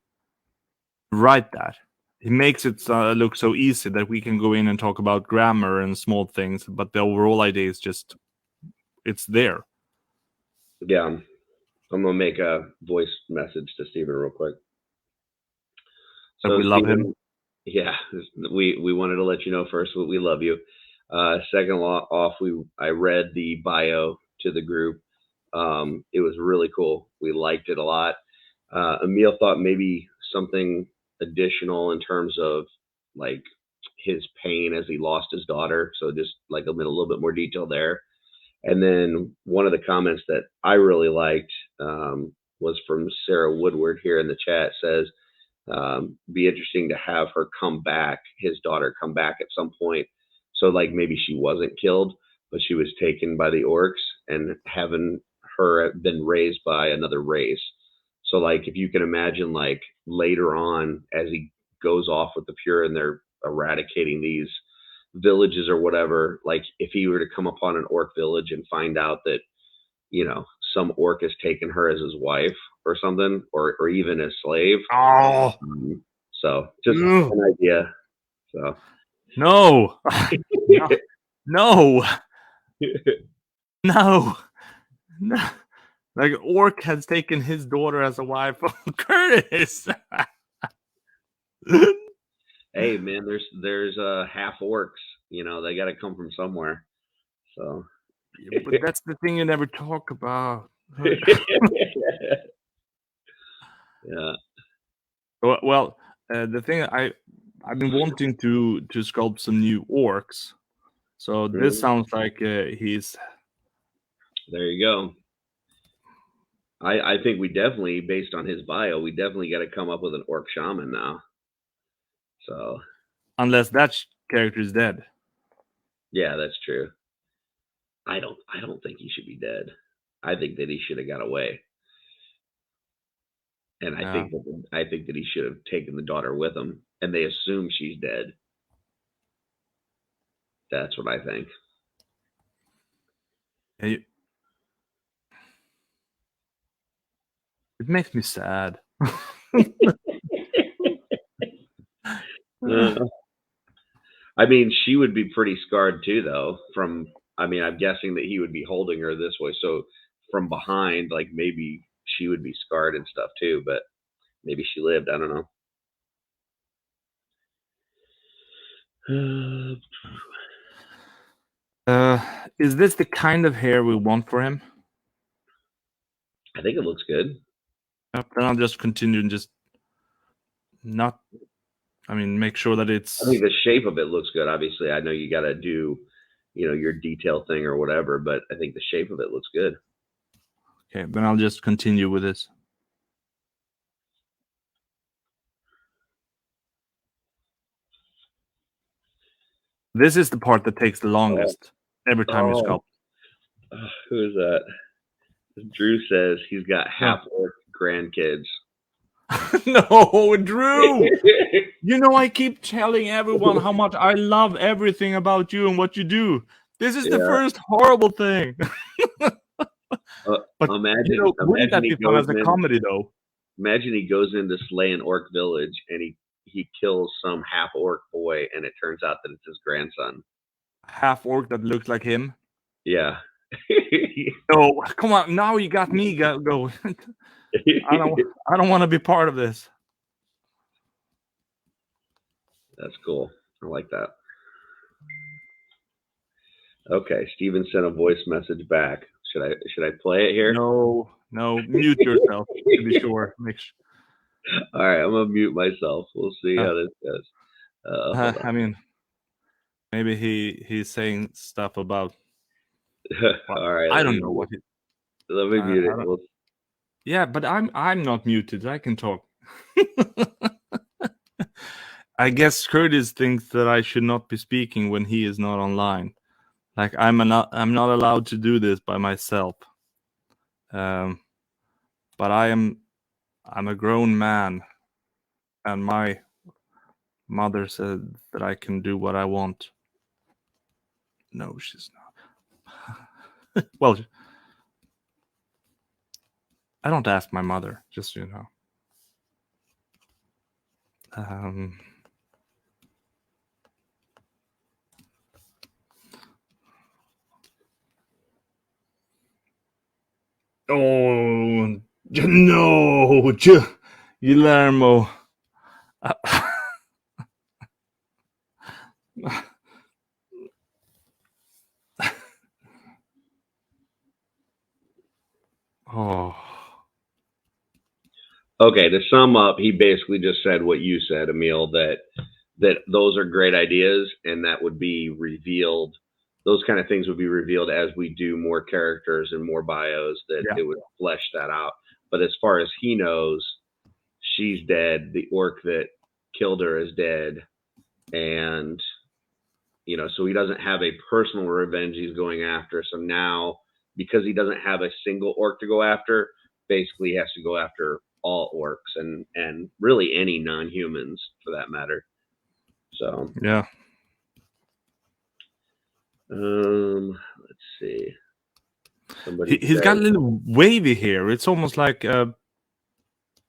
Speaker 1: write that. He makes it look so easy that we can go in and talk about grammar and small things, but the overall idea is just it's there.
Speaker 2: yeah. I'm gonna make a voice message to Steven real quick.
Speaker 1: That
Speaker 2: So
Speaker 1: we love him.
Speaker 2: Steven, yeah, we wanted to let you know first that we love you. Second off, I read the bio to the group. It was really cool. We liked it a lot. Emil thought maybe something additional in terms of like his pain as he lost his daughter. So just like a little bit more detail there. And then one of the comments that I really liked was from Sarah Woodward here in the chat. Says, be interesting to have her come back, his daughter come back at some point. So like maybe she wasn't killed, but she was taken by the orcs, and having her been raised by another race. So like if you can imagine, like later on as he goes off with the pure and they're eradicating these villages or whatever, like if he were to come upon an orc village and find out that some orc has taken her as his wife or something, or even as slave.
Speaker 1: Oh
Speaker 2: So just
Speaker 1: no,
Speaker 2: an idea. So
Speaker 1: no, no, no, no, no. Like Orc has taken his daughter as a wife. Curtis.
Speaker 2: hey man, there's half orcs. They got to come from somewhere. So
Speaker 1: But that's the thing you never talk about.
Speaker 2: yeah,
Speaker 1: Well, the thing I've been wanting to sculpt some new orcs, so this sounds like he's.
Speaker 2: There you go. I think we definitely, based on his bio, we definitely got to come up with an orc shaman now. So
Speaker 1: Unless that character is dead.
Speaker 2: yeah, that's true. I don't think he should be dead. I think that he should have got away. And I think that he should have taken the daughter with him, and they assume she's dead. That's what I think.
Speaker 1: It makes me sad.
Speaker 2: I mean, she would be pretty scarred too, though. I'm guessing that he would be holding her this way, so from behind, like maybe she would be scarred and stuff too. But maybe she lived. I don't
Speaker 1: know. Is this the kind of hair we want for him?
Speaker 2: I think it looks good.
Speaker 1: Then I'll just continue and just not. I mean, make sure that it's.
Speaker 2: I think the shape of it looks good. Obviously, I know you got to do, your detail thing or whatever, but I think the shape of it looks good.
Speaker 1: Okay, then I'll just continue with this. This is the part that takes the longest every time you sculpt.
Speaker 2: Who is that? Drew says he's got half orc grandkids.
Speaker 1: No, Drew! I keep telling everyone how much I love everything about you and what you do. This is the first horrible thing. But
Speaker 2: imagine
Speaker 1: wouldn't that be fun as a comedy, though?
Speaker 2: Imagine he goes in to slay an orc village and he kills some half orc boy, and it turns out that it's his grandson.
Speaker 1: Half orc that looks like him?
Speaker 2: Yeah.
Speaker 1: Oh, come on! Now you got me going. I don't want to be part of this.
Speaker 2: That's cool. I like that. Okay, Steven sent a voice message back. Should I play it here?
Speaker 1: No, mute yourself to be sure.
Speaker 2: All right, I'm gonna mute myself. We'll see how this goes.
Speaker 1: I mean, maybe he's saying stuff about.
Speaker 2: All right,
Speaker 1: I don't know what.
Speaker 2: Let me mute it.
Speaker 1: Yeah, but I'm not muted. I can talk. I guess Curtis thinks that I should not be speaking when he is not online. Like I'm not allowed to do this by myself. But I'm a grown man, and my mother said that I can do what I want. No, she's not. Well, I don't ask my mother, just so you know. Oh no, Guillermo. Oh.
Speaker 2: Okay, to sum up, he basically just said what you said, Emil, that those are great ideas, and that would be revealed. Those kind of things would be revealed as we do more characters and more bios, that it would flesh that out. But as far as he knows, she's dead. The orc that killed her is dead. And, so he doesn't have a personal revenge he's going after. So now, because he doesn't have a single orc to go after, basically he has to go after all orcs and really any non-humans for that matter. So
Speaker 1: yeah.
Speaker 2: Let's see.
Speaker 1: He's got a little wavy hair. It's almost like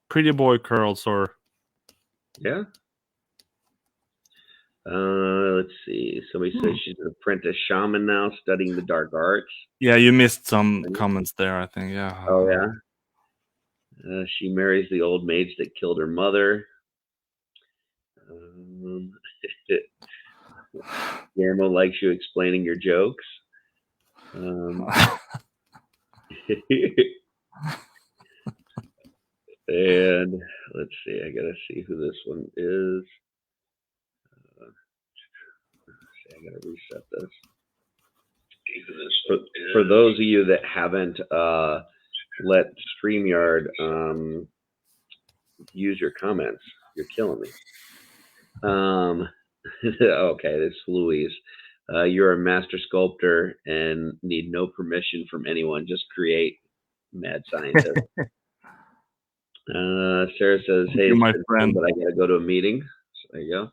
Speaker 1: pretty boy curls, or
Speaker 2: yeah. Let's see. Somebody says she's an apprentice shaman now, studying the dark arts.
Speaker 1: Yeah, you missed some comments there, I think. Yeah.
Speaker 2: Oh yeah. She marries the old mage that killed her mother. Guillermo likes you explaining your jokes. And let's see. I gotta see who this one is. I gotta reset this. For those of you that haven't let StreamYard use your comments, you're killing me. Okay, this is Louise. You're a master sculptor and need no permission from anyone. Just create, mad scientist. Sarah says, "Hey,
Speaker 1: You're my
Speaker 2: it's been fun,
Speaker 1: friend.
Speaker 2: but I gotta go to a meeting." So there you go.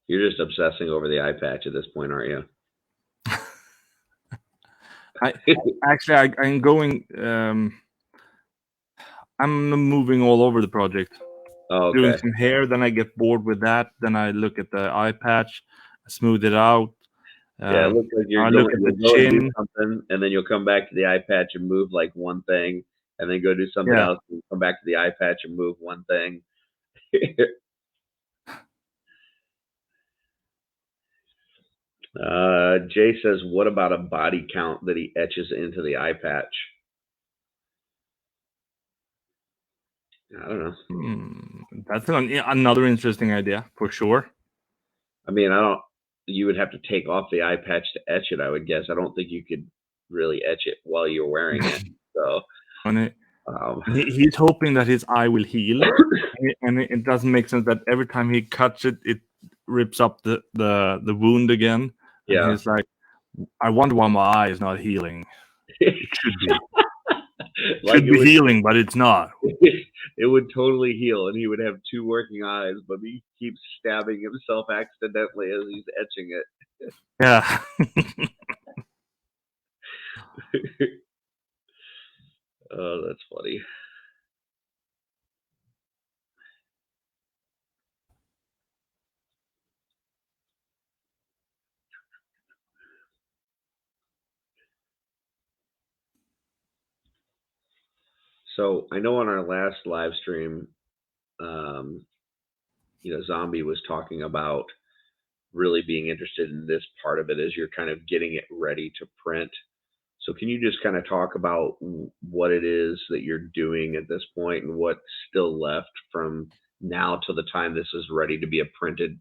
Speaker 2: You're just obsessing over the eye patch at this point, aren't you?
Speaker 1: I'm going. I'm moving all over the project.
Speaker 2: Oh,
Speaker 1: Doing
Speaker 2: okay.
Speaker 1: some hair, then I get bored with that. Then I look at the eye patch, I smooth it out.
Speaker 2: Yeah, it looks like
Speaker 1: I
Speaker 2: you'll
Speaker 1: look at the
Speaker 2: go and do
Speaker 1: chin.
Speaker 2: something, and then you'll come back to the eye patch and move like one thing, and then go do something
Speaker 1: Yeah.
Speaker 2: else, and come back to the eye patch and move one thing. Jay says, "What about a body count that he etches into the eye patch?" I don't know.
Speaker 1: That's another interesting idea for sure.
Speaker 2: I mean, I don't. You would have to take off the eye patch to etch it, I would guess. I don't think you could really etch it while you're wearing it. So,
Speaker 1: And he's hoping that his eye will heal, and it doesn't make sense that every time he cuts it, it rips up the wound again.
Speaker 2: yeah.
Speaker 1: And he's like, I wonder why my eye is not healing. It should be.
Speaker 2: Like
Speaker 1: Should be healing, but it's not.
Speaker 2: It would totally heal, and he would have two working eyes, but he keeps stabbing himself accidentally as he's etching it.
Speaker 1: Yeah.
Speaker 2: Oh, that's funny. So I know on our last live stream, Zombie was talking about really being interested in this part of it as you're kind of getting it ready to print. So can you just kind of talk about what it is that you're doing at this point and what's still left from now till the time this is ready to be a printed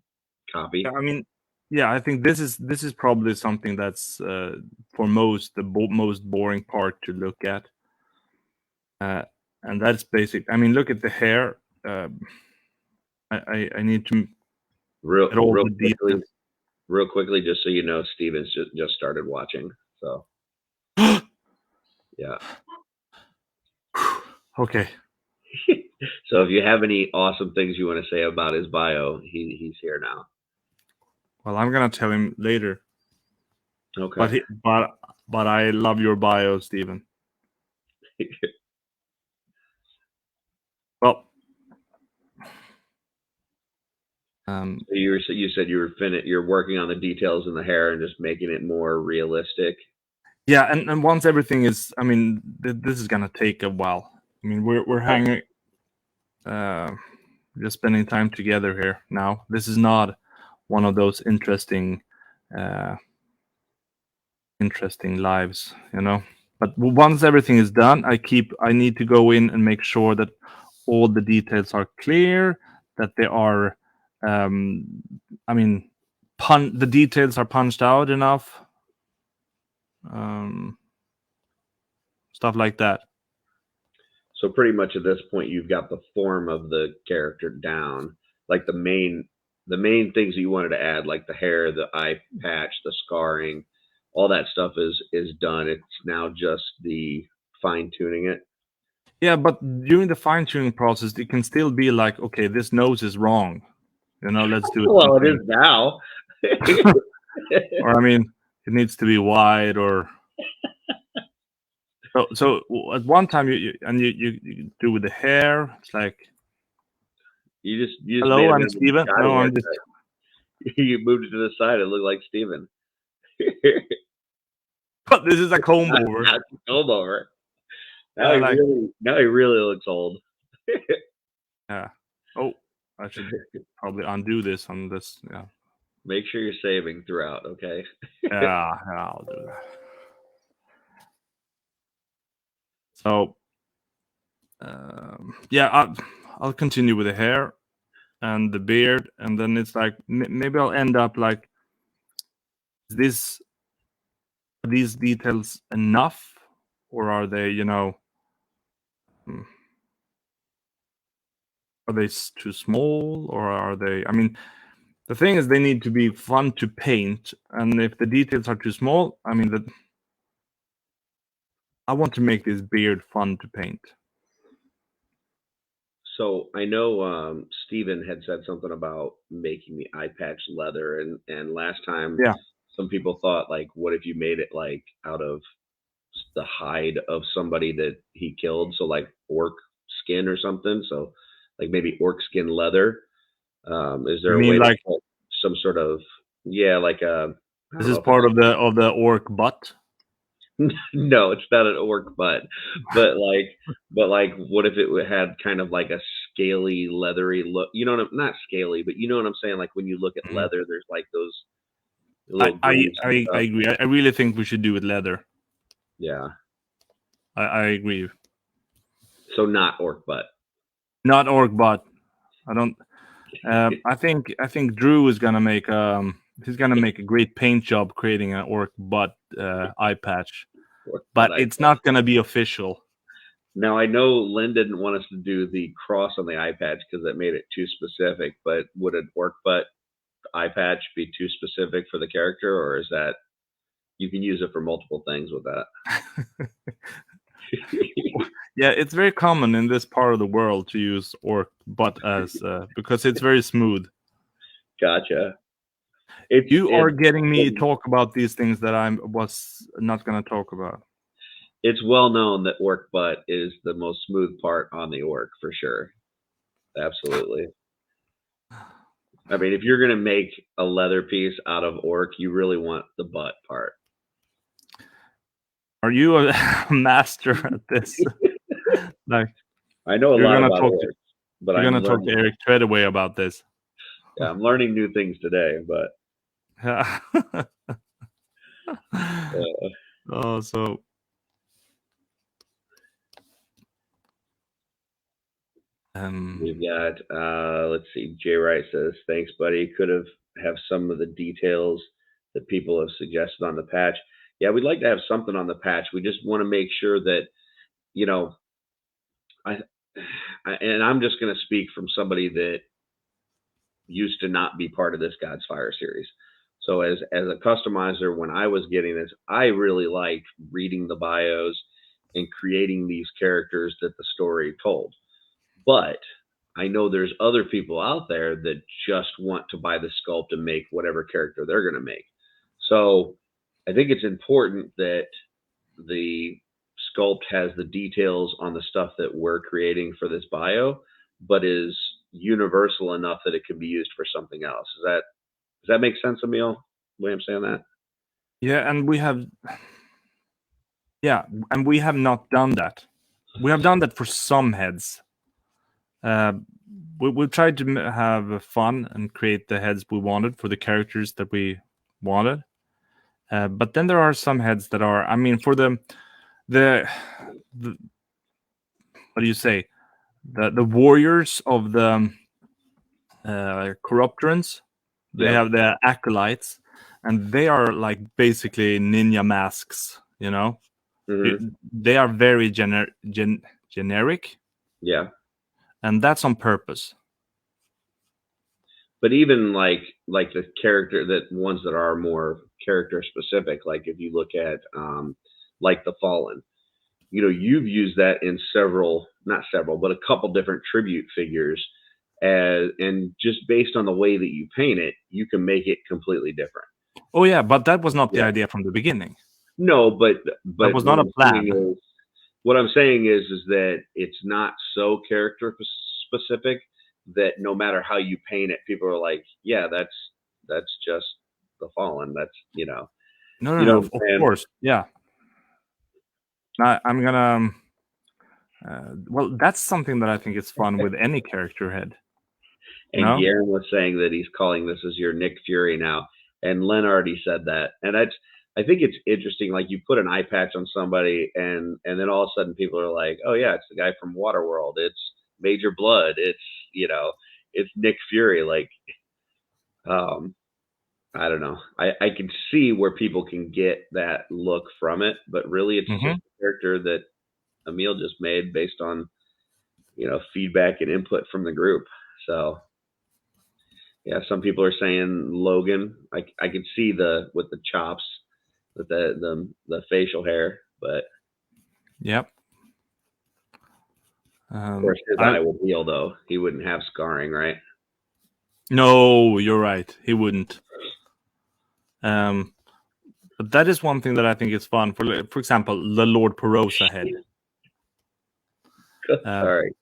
Speaker 2: copy?
Speaker 1: I mean, yeah, I think this is probably something that's for most the most boring part to look at, and that's basic. I mean, look at the hair. I need to
Speaker 2: Real
Speaker 1: get all the
Speaker 2: quickly,
Speaker 1: details.
Speaker 2: real quickly, just so you know, Steven's just started watching. So yeah.
Speaker 1: Okay.
Speaker 2: So if you have any awesome things you want to say about his bio, he's here now.
Speaker 1: Well, I'm gonna tell him later.
Speaker 2: Okay.
Speaker 1: But I love your bio, Steven. Well,
Speaker 2: So you said you were you're working on the details in the hair and just making it more realistic.
Speaker 1: yeah, and once everything is, I mean, this is gonna take a while. I mean, we're hanging, just spending time together here now. This is not one of those interesting lives, you know. But once everything is done, I need to go in and make sure that all the details are clear, that they are, I mean, the details are punched out enough, stuff like that.
Speaker 2: So pretty much at this point, you've got the form of the character down, like the main things that you wanted to add, like the hair, the eye patch, the scarring, all that stuff is done. It's now just the fine tuning it.
Speaker 1: Yeah, but during the fine tuning process, it can still be like, okay, this nose is wrong. You know, let's do it.
Speaker 2: Well, it is now.
Speaker 1: Or I mean, it needs to be wide, or so at one time you do with the hair. It's like,
Speaker 2: you just
Speaker 1: hello, I'm Steven. No, I'm just.
Speaker 2: You moved it to the side. It looked like Steven.
Speaker 1: But this is a comb over.
Speaker 2: Not a comb over. Now he really looks old.
Speaker 1: Yeah. Oh, I should probably undo this on this. Yeah,
Speaker 2: Make sure you're saving throughout, okay?
Speaker 1: yeah, I'll do that. So, yeah, I'll continue with the hair and the beard, and then it's like maybe I'll end up like, is this are these details enough, or are they, mm, are they too small, or are they? I mean, the thing is, they need to be fun to paint, and if the details are too small, I mean, I want to make this beard fun to paint.
Speaker 2: So I know Steven had said something about making the eye patch leather, and last time
Speaker 1: Yeah,
Speaker 2: some people thought like, what if you made it like out of the hide of somebody that he killed, so like orc skin or something, so like maybe orc skin leather. Is there
Speaker 1: you
Speaker 2: a
Speaker 1: mean
Speaker 2: way to
Speaker 1: like
Speaker 2: put some sort of, yeah, like a, I
Speaker 1: this
Speaker 2: don't know
Speaker 1: is
Speaker 2: if it's
Speaker 1: part of the orc butt?
Speaker 2: no, it's not an orc butt, but like what if it had kind of like a scaly, leathery look? You know what I'm, not scaly, but you know what I'm saying? Like when you look at
Speaker 1: Mhm.
Speaker 2: leather, there's like those little grooves and
Speaker 1: I
Speaker 2: stuff.
Speaker 1: agree. I really think we should do it leather.
Speaker 2: Yeah.
Speaker 1: I agree.
Speaker 2: So not orc butt.
Speaker 1: Not orc butt. I don't. I think Drew is gonna make he's gonna make a great paint job creating an orc butt eye patch,
Speaker 2: Orc butt
Speaker 1: but
Speaker 2: eye
Speaker 1: it's
Speaker 2: patch.
Speaker 1: not gonna be official.
Speaker 2: Now I know Lynn didn't want us to do the cross on the eye patch because that made it too specific. But would an orc butt eye patch be too specific for the character, or is that you can use it for multiple things with that?
Speaker 1: Yeah, it's very common in this part of the world to use orc butt as because it's very smooth.
Speaker 2: Gotcha. It's
Speaker 1: You are
Speaker 2: it.
Speaker 1: getting me talk about these things that I was not gonna talk about.
Speaker 2: It's well known that orc butt is the most smooth part on the orc for sure. Absolutely. I mean, if you're gonna make a leather piece out of orc, you really want the butt part.
Speaker 1: Are you a master at this? Like
Speaker 2: I know a
Speaker 1: you're
Speaker 2: lot
Speaker 1: gonna
Speaker 2: about
Speaker 1: talk to
Speaker 2: orcs, but
Speaker 1: you're
Speaker 2: I'm
Speaker 1: gonna talk to
Speaker 2: learning.
Speaker 1: Eric Treadaway about this.
Speaker 2: Yeah, I'm learning new things today. But
Speaker 1: Yeah.
Speaker 2: uh,
Speaker 1: Oh, so
Speaker 2: we've got, let's see, Jay Wright says, thanks, buddy. Could have some of the details that people have suggested on the patch. Yeah, we'd like to have something on the patch. We just want to make sure that, you know, I, and I'm just going to speak from somebody that used to not be part of this God's Fire series. So as a customizer, when I was getting this, I really liked reading the bios and creating these characters that the story told. But I know there's other people out there that just want to buy the sculpt and make whatever character they're going to make. So I think it's important that the sculpt has the details on the stuff that we're creating for this bio, but is universal enough that it can be used for something else. Does that make sense, Emil? Way I'm saying that?
Speaker 1: yeah, and we have not done that. We have done that for some heads. Uh, we tried to have fun and create the heads we wanted for the characters that we wanted. But then there are some heads that are. I mean, for the what do you say? The warriors of the corruptorants. They
Speaker 2: Yep.
Speaker 1: have the acolytes, and they are like basically ninja masks.
Speaker 2: Hmm.
Speaker 1: They are very generic,
Speaker 2: Yeah.
Speaker 1: and that's on purpose.
Speaker 2: But even like the character that ones that are more character specific, like if you look at like the Fallen, you've used that in several, not several, but a couple different tribute figures, and just based on the way that you paint it, you can make it completely different.
Speaker 1: Oh yeah, but that was not the
Speaker 2: Yeah.
Speaker 1: idea from the beginning.
Speaker 2: No,
Speaker 1: That
Speaker 2: but
Speaker 1: was not a plan.
Speaker 2: what I'm saying is that it's not so character specific that no matter how you paint it, people are like, yeah, that's just the Fallen. That's
Speaker 1: No, no,
Speaker 2: you know
Speaker 1: no.
Speaker 2: what I'm
Speaker 1: Of
Speaker 2: saying?
Speaker 1: course, yeah. I'm gonna. Well, that's something that I think is fun with any character head.
Speaker 2: And
Speaker 1: No.
Speaker 2: Guillermo was saying that he's calling this as your Nick Fury now. And Len already said that. And I think it's interesting. Like you put an eye patch on somebody, and then all of a sudden people are like, "Oh yeah, it's the guy from Waterworld. It's Major Blood. It's it's Nick Fury." Like, I don't know. I can see where people can get that look from it, but really it's just a character that Emil just made based on feedback and input from the group. So yeah, some people are saying Logan. I could see with the chops, with the facial hair, but
Speaker 1: Yep.
Speaker 2: of course his eye would heal though. He wouldn't have scarring, right?
Speaker 1: No, you're right. He wouldn't. But that is one thing that I think is fun. For example, the Lord Perosa head.
Speaker 2: Sorry.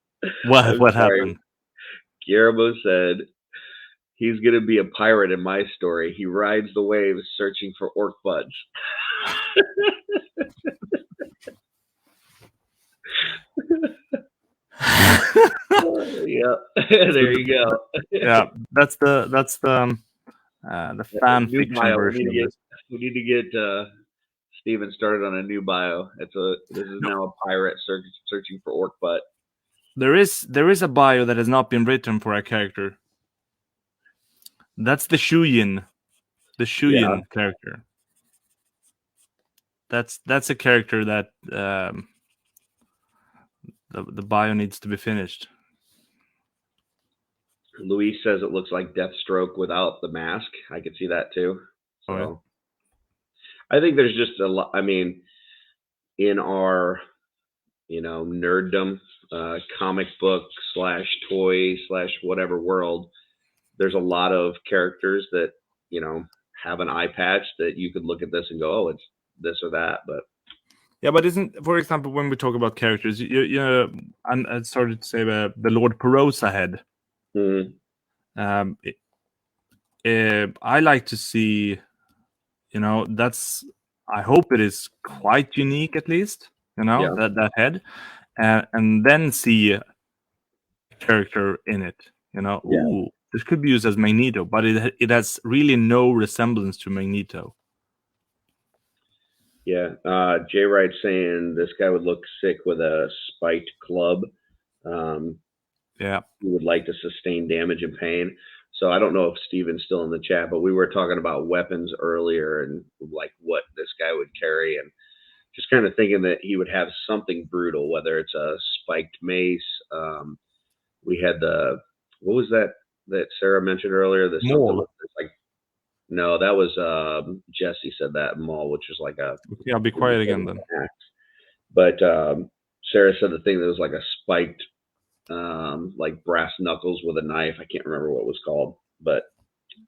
Speaker 1: What happened?
Speaker 2: Guillermo said he's gonna be a pirate in my story. He rides the waves searching for orc buds. Yeah, there you go.
Speaker 1: Yeah, that's the fan
Speaker 2: New
Speaker 1: fiction
Speaker 2: bio.
Speaker 1: version of this.
Speaker 2: We need to get Steven started on a new bio. This is now a pirate searching for orc butt.
Speaker 1: There is a bio that has not been written for a character. That's the Shuyin character. That's a character that the bio needs to be finished.
Speaker 2: Luis says it looks like Deathstroke without the mask. I could see that too. So
Speaker 1: Okay.
Speaker 2: I think there's just a lot. I mean, in our nerddom, comic book / toy / whatever world, there's a lot of characters that have an eye patch that you could look at this and go, oh, it's this or that. But
Speaker 1: yeah, but isn't, for example, when we talk about characters, I started to say the Lord Perosa head. I like to see, that's. I hope it is quite unique, at least.
Speaker 2: Yeah.
Speaker 1: that head, and then see a character in it. Ooh, this could be used as Magneto, but it has really no resemblance to Magneto.
Speaker 2: Yeah, Jay Wright saying this guy would look sick with a spiked club.
Speaker 1: Yeah,
Speaker 2: he would like to sustain damage and pain. So I don't know if Steven's still in the chat, but we were talking about weapons earlier and like what this guy would carry, and just kind of thinking that he would have something brutal, whether it's a spiked mace. We had what was that Sarah mentioned earlier? The
Speaker 1: Maul.
Speaker 2: like, no, that was Jesse said that Maul, which is like a.
Speaker 1: Okay, I'll be quiet again then.
Speaker 2: Axe. But Sarah said the thing that was like a spiked, like brass knuckles with a knife. I can't remember what it was called, but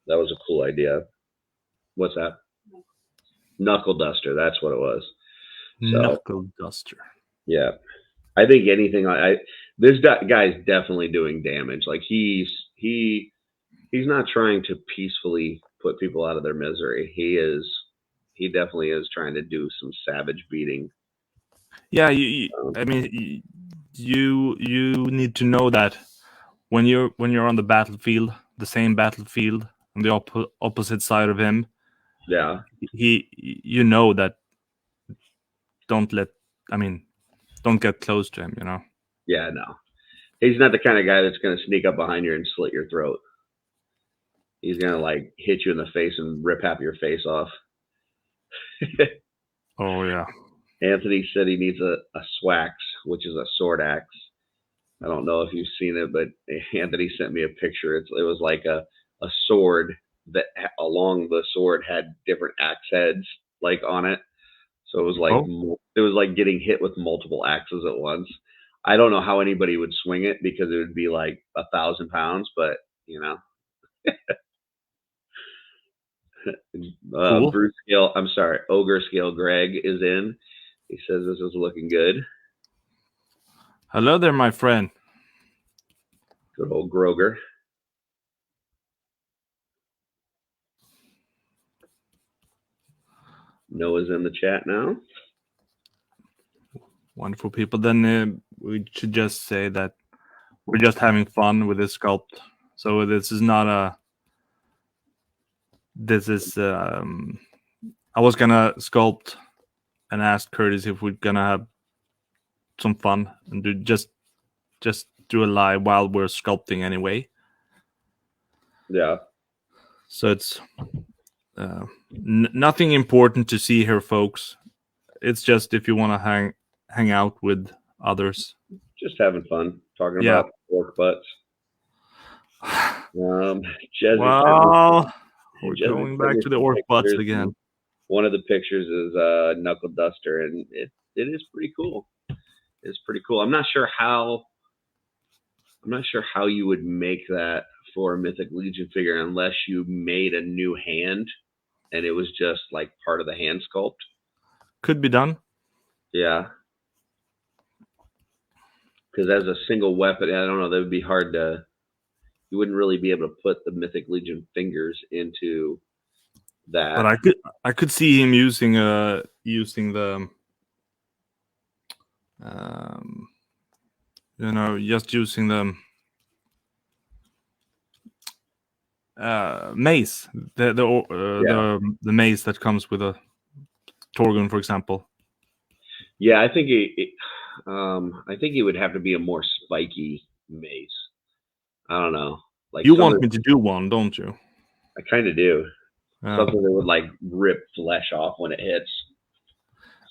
Speaker 2: that was a cool idea. What's that? Knuckle duster. That's what it was.
Speaker 1: Knuckle duster.
Speaker 2: Yeah, I think anything. This guy's definitely doing damage. Like he's not trying to peacefully put people out of their misery. He definitely is trying to do some savage beating.
Speaker 1: Yeah, I mean, you need to know that when you're on the battlefield, the same battlefield, on the opposite side of him.
Speaker 2: Yeah,
Speaker 1: you know that. Don't get close to him.
Speaker 2: Yeah, no, he's not the kind of guy that's going to sneak up behind you and slit your throat. He's going to like hit you in the face and rip half your face off.
Speaker 1: Oh yeah.
Speaker 2: Anthony said he needs a swax, which is a sword axe. I don't know if you've seen it, but Anthony sent me a picture. It was like a sword that along the sword had different axe heads like on it. So it was like it was like getting hit with multiple axes at once. I don't know how anybody would swing it because it would be like 1,000 pounds, but
Speaker 1: Cool.
Speaker 2: Bruce Scale, I'm sorry, Ogre Scale Greg is in. He says this is looking good.
Speaker 1: Hello there, my friend.
Speaker 2: Good old Groger. Noah's in the chat now.
Speaker 1: Wonderful people. Then we should just say that we're just having fun with this sculpt. So this is not a. This is. I was gonna sculpt and ask Curtis if we're gonna have some fun and just do a live while we're sculpting anyway.
Speaker 2: Yeah.
Speaker 1: So it's nothing important to see here, folks. It's just if you want to hang out with others.
Speaker 2: Just having fun talking
Speaker 1: Yeah.
Speaker 2: about orc butts.
Speaker 1: Well,
Speaker 2: Jezzy
Speaker 1: we're
Speaker 2: Jezzy
Speaker 1: going
Speaker 2: sent
Speaker 1: back
Speaker 2: me
Speaker 1: to the
Speaker 2: some
Speaker 1: orc butts
Speaker 2: pictures,
Speaker 1: again.
Speaker 2: and one of the pictures is a knuckle duster, and it is pretty cool. It's pretty cool. I'm not sure how you would make that for a Mythic Legion figure unless you made a new hand and it was just like part of the hand sculpt.
Speaker 1: Could be done.
Speaker 2: Yeah. Because as a single weapon, I don't know, that would be hard to. You wouldn't really be able to put the Mythic Legion fingers into that.
Speaker 1: But I could see him using the just using the mace, the mace that comes with a Torgun, for example.
Speaker 2: Yeah, I think it would have to be a more spiky mace. I don't know. Like
Speaker 1: you want me to do one, don't you?
Speaker 2: I kind of do. Something that would like rip flesh off when it hits.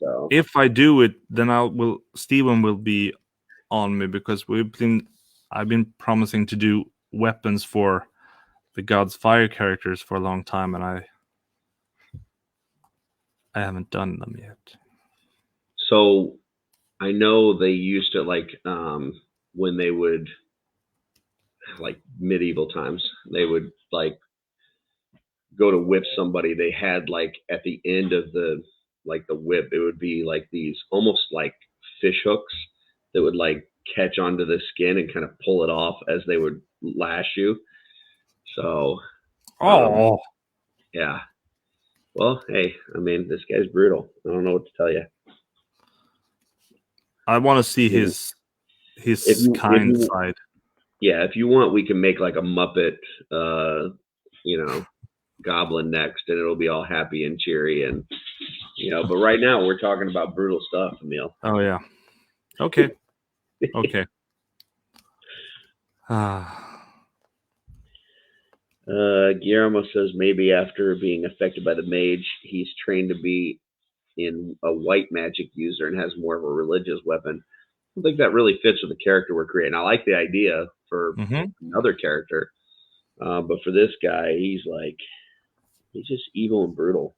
Speaker 2: So
Speaker 1: if I do it, then Steven will be on me because I've been promising to do weapons for the God's Fire characters for a long time, and I haven't done them yet.
Speaker 2: So I know they used to when they would like medieval times, they would like go to whip somebody. They had like at the end of the whip, it would be like these almost like fish hooks that would like catch onto the skin and kind of pull it off as they would lash you. So, yeah. Well, hey, I mean, this guy's brutal. I don't know what to tell you.
Speaker 1: I want to see his kind side.
Speaker 2: Yeah, if you want, we can make like a Muppet, goblin next, and it'll be all happy and cheery, and But right now, we're talking about brutal stuff, Emil.
Speaker 1: Oh yeah. Okay. Okay.
Speaker 2: Guillermo says maybe after being affected by the mage, he's trained to be in a white magic user and has more of a religious weapon. I don't think that really fits with the character we're creating. I like the idea for another character, but for this guy, he's just evil and brutal.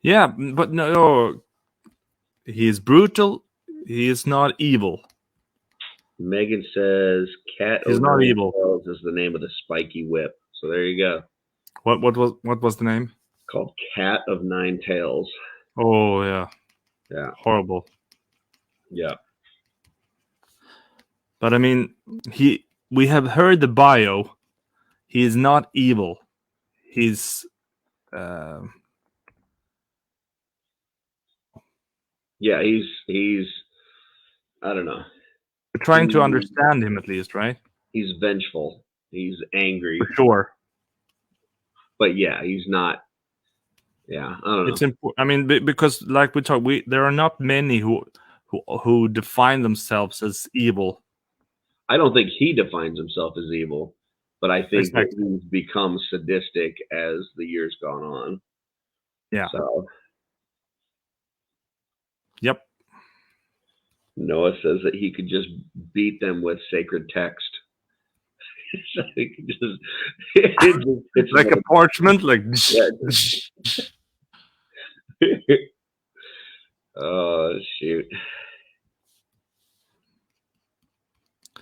Speaker 1: Yeah, but no, he is brutal. He is not evil.
Speaker 2: Megan says Cat
Speaker 1: He's not evil.
Speaker 2: Is the name of the spiky whip. So there you go.
Speaker 1: What was the name?
Speaker 2: Called Cat of Nine Tails.
Speaker 1: Oh yeah.
Speaker 2: Yeah.
Speaker 1: Horrible.
Speaker 2: Yeah.
Speaker 1: But I mean, we have heard the bio. He is not evil. He's
Speaker 2: yeah, he's I don't know.
Speaker 1: We're trying to understand him at least, right?
Speaker 2: He's vengeful. He's angry.
Speaker 1: For sure.
Speaker 2: But yeah, he's not. Yeah, I don't know.
Speaker 1: It's important. I mean, because like we talked, there are not many who define themselves as evil.
Speaker 2: I don't think he defines himself as evil, but I think that he's become sadistic as the years gone on.
Speaker 1: Yeah.
Speaker 2: So.
Speaker 1: Yep.
Speaker 2: Noah says that he could just beat them with sacred text.
Speaker 1: It's like a parchment, like.
Speaker 2: Oh shoot!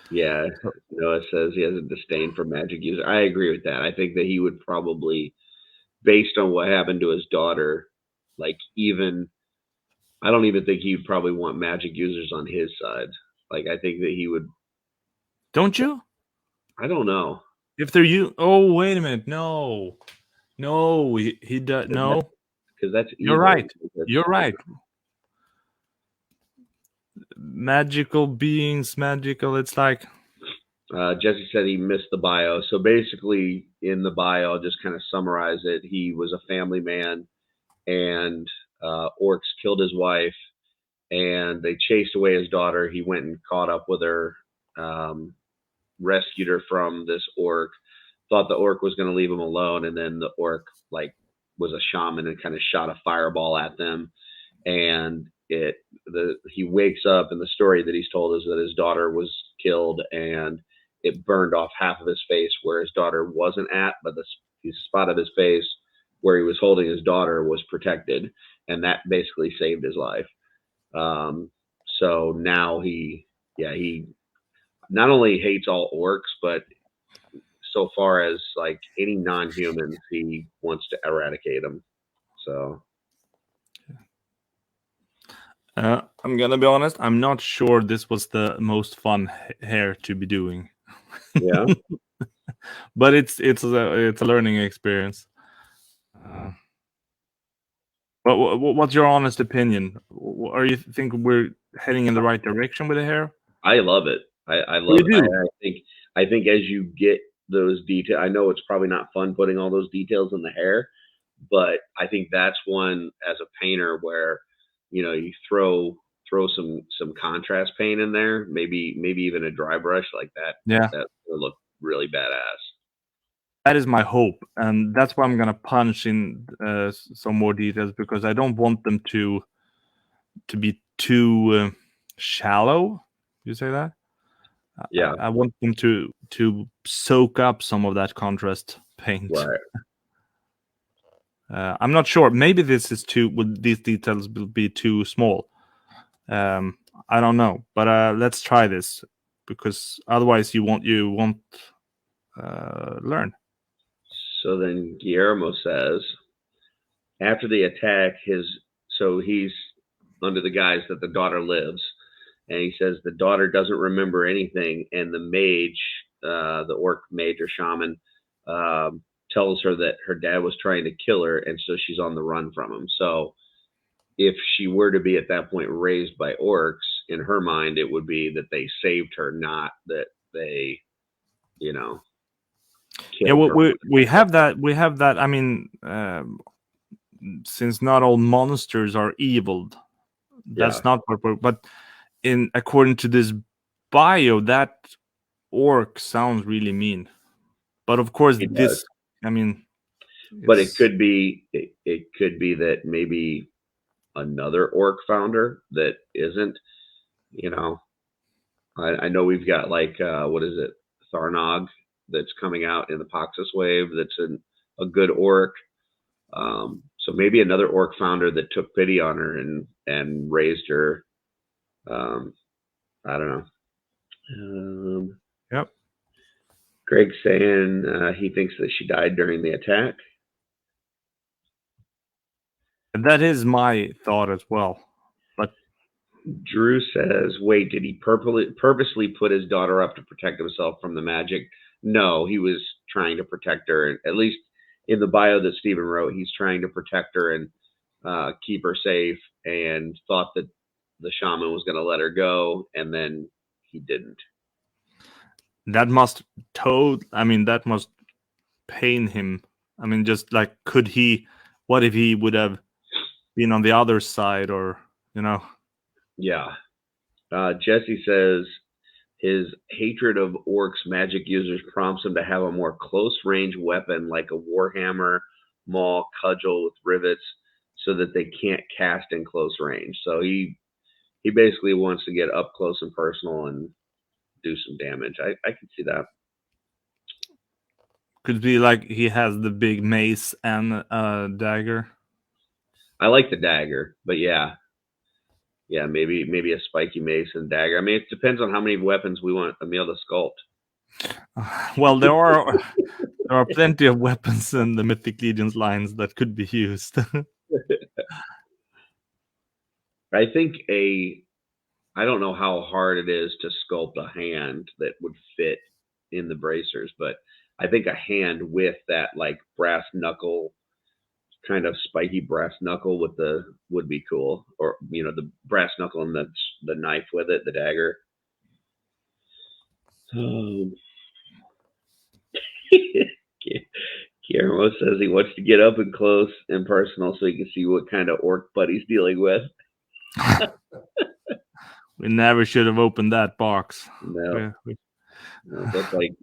Speaker 2: Yeah, Noah says he has a disdain for magic users. I agree with that. I think that he would probably, based on what happened to his daughter, I don't even think he'd probably want magic users on his side. Like, I think that he would.
Speaker 1: Don't you?
Speaker 2: I don't know.
Speaker 1: If they're oh, wait a minute. No, he does no.
Speaker 2: Because that's evil.
Speaker 1: You're right. You're right. Magical beings, magical. It's like.
Speaker 2: Jesse said he missed the bio. So basically, in the bio, I'll just kind of summarize it. He was a family man, and orcs killed his wife, and they chased away his daughter. He went and caught up with her, um, rescued her from this orc. Thought the orc was going to leave him alone, and then the orc was a shaman and kind of shot a fireball at them, and he wakes up, and the story that he's told is that his daughter was killed, and it burned off half of his face where his daughter wasn't at, but the spot of his face where he was holding his daughter was protected, and that basically saved his life. So now he not only hates all orcs, but so far as like any non-humans, he wants to eradicate them. So
Speaker 1: I'm gonna be honest. I'm not sure this was the most fun hair to be doing.
Speaker 2: yeah,
Speaker 1: But it's a learning experience. But what's your honest opinion? Are you think we're heading in the right direction with the hair?
Speaker 2: I love it. I
Speaker 1: You
Speaker 2: love it.
Speaker 1: do.
Speaker 2: I think as you get those details, I know it's probably not fun putting all those details in the hair, but I think that's one as a painter where you throw some contrast paint in there, maybe even a dry brush like that.
Speaker 1: Yeah,
Speaker 2: That will look really badass.
Speaker 1: that is my hope, and that's why I'm gonna punch in some more details because I don't want them to be too shallow. You say that?
Speaker 2: Yeah,
Speaker 1: I want them to soak up some of that contrast paint.
Speaker 2: right.
Speaker 1: I'm not sure. Maybe this is too. Would these details will be too small? I don't know. But let's try this because otherwise you won't learn.
Speaker 2: So then Guillermo says, after the attack, he's under the guise that the daughter lives, and he says the daughter doesn't remember anything, and the mage, the orc mage or shaman, tells her that her dad was trying to kill her, and so she's on the run from him. So if she were to be at that point raised by orcs, in her mind, it would be that they saved her, not that they, you know,
Speaker 1: Yeah,
Speaker 2: killed
Speaker 1: well,
Speaker 2: her.
Speaker 1: we have that. We have that. I mean, since not all monsters are evil,
Speaker 2: Yeah,
Speaker 1: that's not what we're. But in according to this bio, that orc sounds really mean. But of course,
Speaker 2: he does.
Speaker 1: this. I mean,
Speaker 2: But it
Speaker 1: it's
Speaker 2: could be it could be that maybe another orc founder that isn't. You know, I know we've got like what is it, Tharnog, that's coming out in the Poxus wave. That's a good orc. So maybe another orc founder that took pity on her and raised her. Um, I don't know.
Speaker 1: yep.
Speaker 2: Greg's saying he thinks that she died during the attack.
Speaker 1: That is my thought as well. But
Speaker 2: Drew says, "Wait, did he purposely put his daughter up to protect himself from the magic?" No, he was trying to protect her. At least in the bio that Stephen wrote, he's trying to protect her and keep her safe. And thought that the shaman was going to let her go, and then he didn't.
Speaker 1: that must I mean, that must pain him. I mean, just like, could he? What if he would have been on the other side, or you know?
Speaker 2: Yeah. Jesse says his hatred of orcs magic users prompts him to have a more close range weapon like a warhammer, maul, cudgel with rivets, so that they can't cast in close range. So he basically wants to get up close and personal and do some damage. I can see that.
Speaker 1: Could be like he has the big mace and dagger.
Speaker 2: I like the dagger, but yeah, maybe a spiky mace and dagger. I mean, it depends on how many weapons we want Emil to sculpt.
Speaker 1: Well, there are plenty of weapons in the Mythic Legions lines that could be used.
Speaker 2: I think I don't know how hard it is to sculpt a hand that would fit in the bracers, but I think a hand with that like brass knuckle, kind of spiky brass knuckle would be cool, or the brass knuckle and the knife with it, the dagger. Guillermo says he wants to get up and close and personal so he can see what kind of orc butt he's dealing with.
Speaker 1: We never should have opened that box.
Speaker 2: No, that's like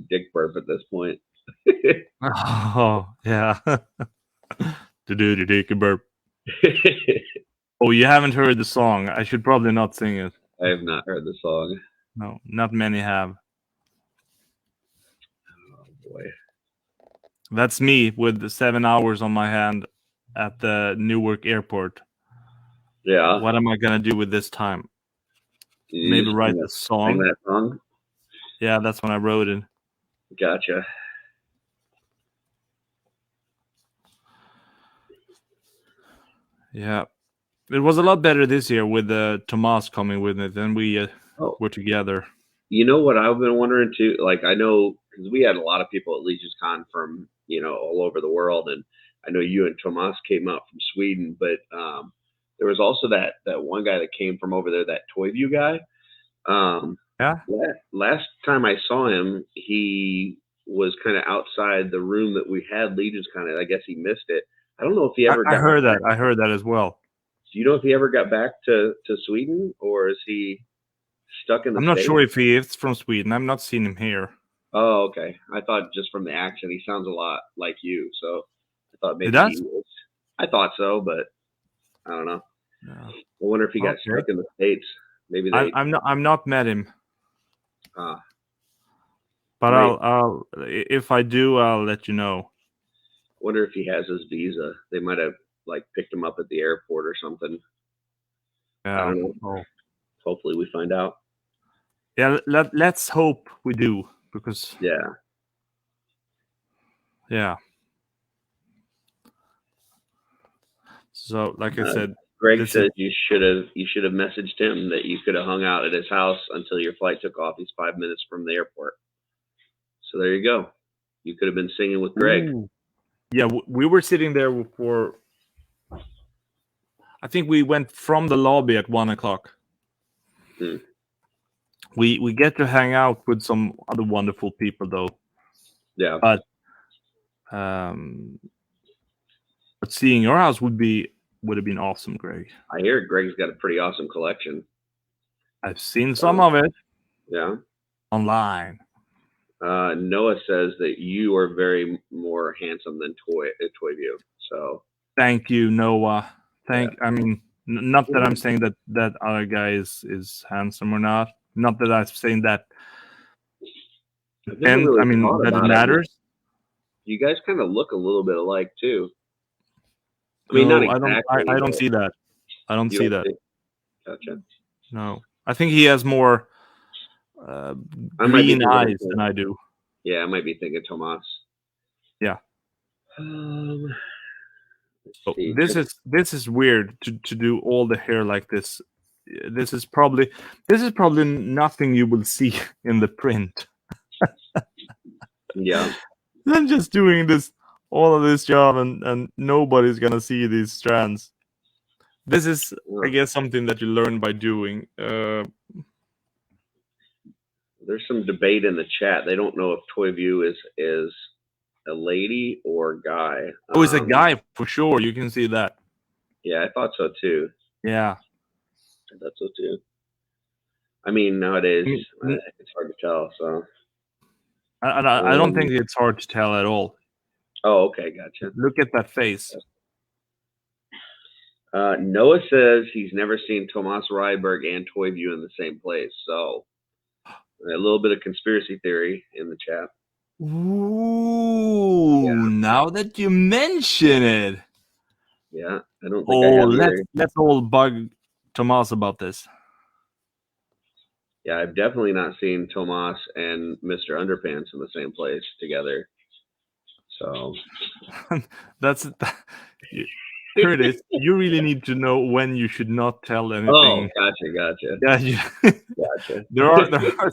Speaker 2: dick burp at this point.
Speaker 1: Oh yeah. To do the dick burp. Oh, you haven't heard the song. I should probably not sing it.
Speaker 2: I have not heard the song.
Speaker 1: No, not many have.
Speaker 2: Oh boy.
Speaker 1: That's me with the 7 hours on my hand at the Newark airport.
Speaker 2: Yeah.
Speaker 1: What am I gonna do with this time?
Speaker 2: You
Speaker 1: Maybe
Speaker 2: just
Speaker 1: write the song.
Speaker 2: sing that song?
Speaker 1: Yeah, that's when I wrote it.
Speaker 2: Gotcha.
Speaker 1: Yeah. It was a lot better this year with Tomas coming with me than we were together.
Speaker 2: You know what I've been wondering too? Like, I know because we had a lot of people at Legion's Con from, all over the world. And I know you and Tomas came out from Sweden, but there was also that one guy that came from over there, that Toyview guy.
Speaker 1: Yeah.
Speaker 2: Last time I saw him, he was kind of outside the room that we had Legion's Con. I guess he missed it. I don't know if he ever
Speaker 1: I heard that. I heard that as well.
Speaker 2: Do you know if he ever got back to Sweden, or is he stuck in the
Speaker 1: I'm not
Speaker 2: States?
Speaker 1: sure if he is from Sweden. I've not seen him here.
Speaker 2: Oh, okay. I thought just from the accent, he sounds a lot like you. So I thought maybe
Speaker 1: He
Speaker 2: he was. I thought so, but I don't know.
Speaker 1: Yeah.
Speaker 2: I wonder if he got stuck in the States. Maybe they.
Speaker 1: I'm not met him.
Speaker 2: But
Speaker 1: right. I'll if I do, I'll let you know.
Speaker 2: Wonder if he has his visa. They might have picked him up at the airport or something.
Speaker 1: Yeah.
Speaker 2: I don't know.
Speaker 1: Oh.
Speaker 2: Hopefully we find out.
Speaker 1: Yeah, let's hope we do, because yeah. So, like I said,
Speaker 2: Greg said you should have messaged him that you could have hung out at his house until your flight took off. He's 5 minutes from the airport. So there you go. You could have been singing with Greg.
Speaker 1: Ooh. Yeah, we were sitting there for. I think we went from the lobby at 1:00. We get to hang out with some other wonderful people, though.
Speaker 2: Yeah.
Speaker 1: But seeing your house would have been awesome, Greg.
Speaker 2: I hear Greg's got a pretty awesome collection.
Speaker 1: I've seen some of it.
Speaker 2: Yeah.
Speaker 1: Online.
Speaker 2: Noah says that you are very more handsome than Toyview. So
Speaker 1: thank you, Noah. I mean, not that I'm saying that other guy is handsome or not. Not that I'm saying that. And I mean that it matters.
Speaker 2: You guys kind of look a little bit alike too. I mean, not exactly.
Speaker 1: I don't see that. I don't see that.
Speaker 2: Gotcha.
Speaker 1: No, I think he has more green eyes than I do.
Speaker 2: Yeah, I might be thinking Tomas.
Speaker 1: Yeah. This is weird to do all the hair like this. This is probably nothing you will see in the print.
Speaker 2: Yeah.
Speaker 1: I'm just doing all of this job and nobody's gonna see these strands. This is, I guess, something that you learn by doing.
Speaker 2: There's some debate in the chat. They don't know if Toyview is a lady or a guy.
Speaker 1: Oh, it's a guy for sure. You can see that.
Speaker 2: Yeah, I thought so too.
Speaker 1: Yeah.
Speaker 2: I thought so too. I mean, nowadays it's hard to tell. So.
Speaker 1: I don't think it's hard to tell at all.
Speaker 2: Oh, okay, gotcha.
Speaker 1: Look at that face.
Speaker 2: Noah says he's never seen Tomas Ryberg and Toyview in the same place. So a little bit of conspiracy theory in the chat.
Speaker 1: Ooh, now that you mention it.
Speaker 2: Yeah, I don't think
Speaker 1: let's all bug Tomas about this.
Speaker 2: Yeah, I've definitely not seen Tomas and Mr. Underpants in the same place together. So
Speaker 1: that's here it is. You really need to know when you should not tell anything.
Speaker 2: Oh, gotcha.
Speaker 1: Yeah,
Speaker 2: gotcha.
Speaker 1: There are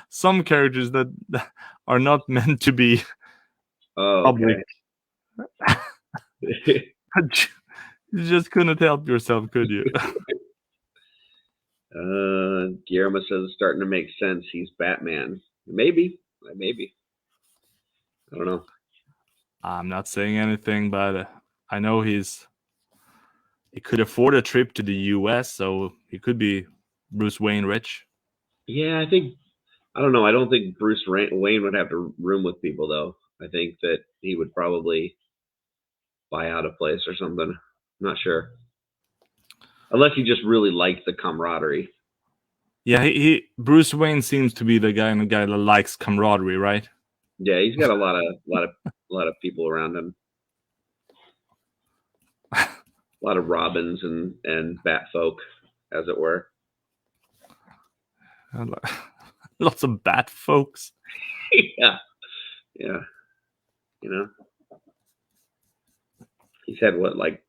Speaker 1: some characters that are not meant to be public.
Speaker 2: Okay.
Speaker 1: You just couldn't help yourself, could you?
Speaker 2: Guillermo says it's starting to make sense. He's Batman. Maybe. I don't know.
Speaker 1: I'm not saying anything, but I know he could afford a trip to the U.S., so he could be Bruce Wayne rich.
Speaker 2: Yeah, I don't know. I don't think Bruce Wayne would have to room with people, though. I think that he would probably buy out a place or something. I'm not sure. Unless he just really liked the camaraderie.
Speaker 1: Yeah, Bruce Wayne seems to be the guy that likes camaraderie, right?
Speaker 2: Yeah, he's got a lot of people around him. A lot of Robins and Bat folk, as it were.
Speaker 1: Lots of bat folks.
Speaker 2: Yeah. You know, he's had what, like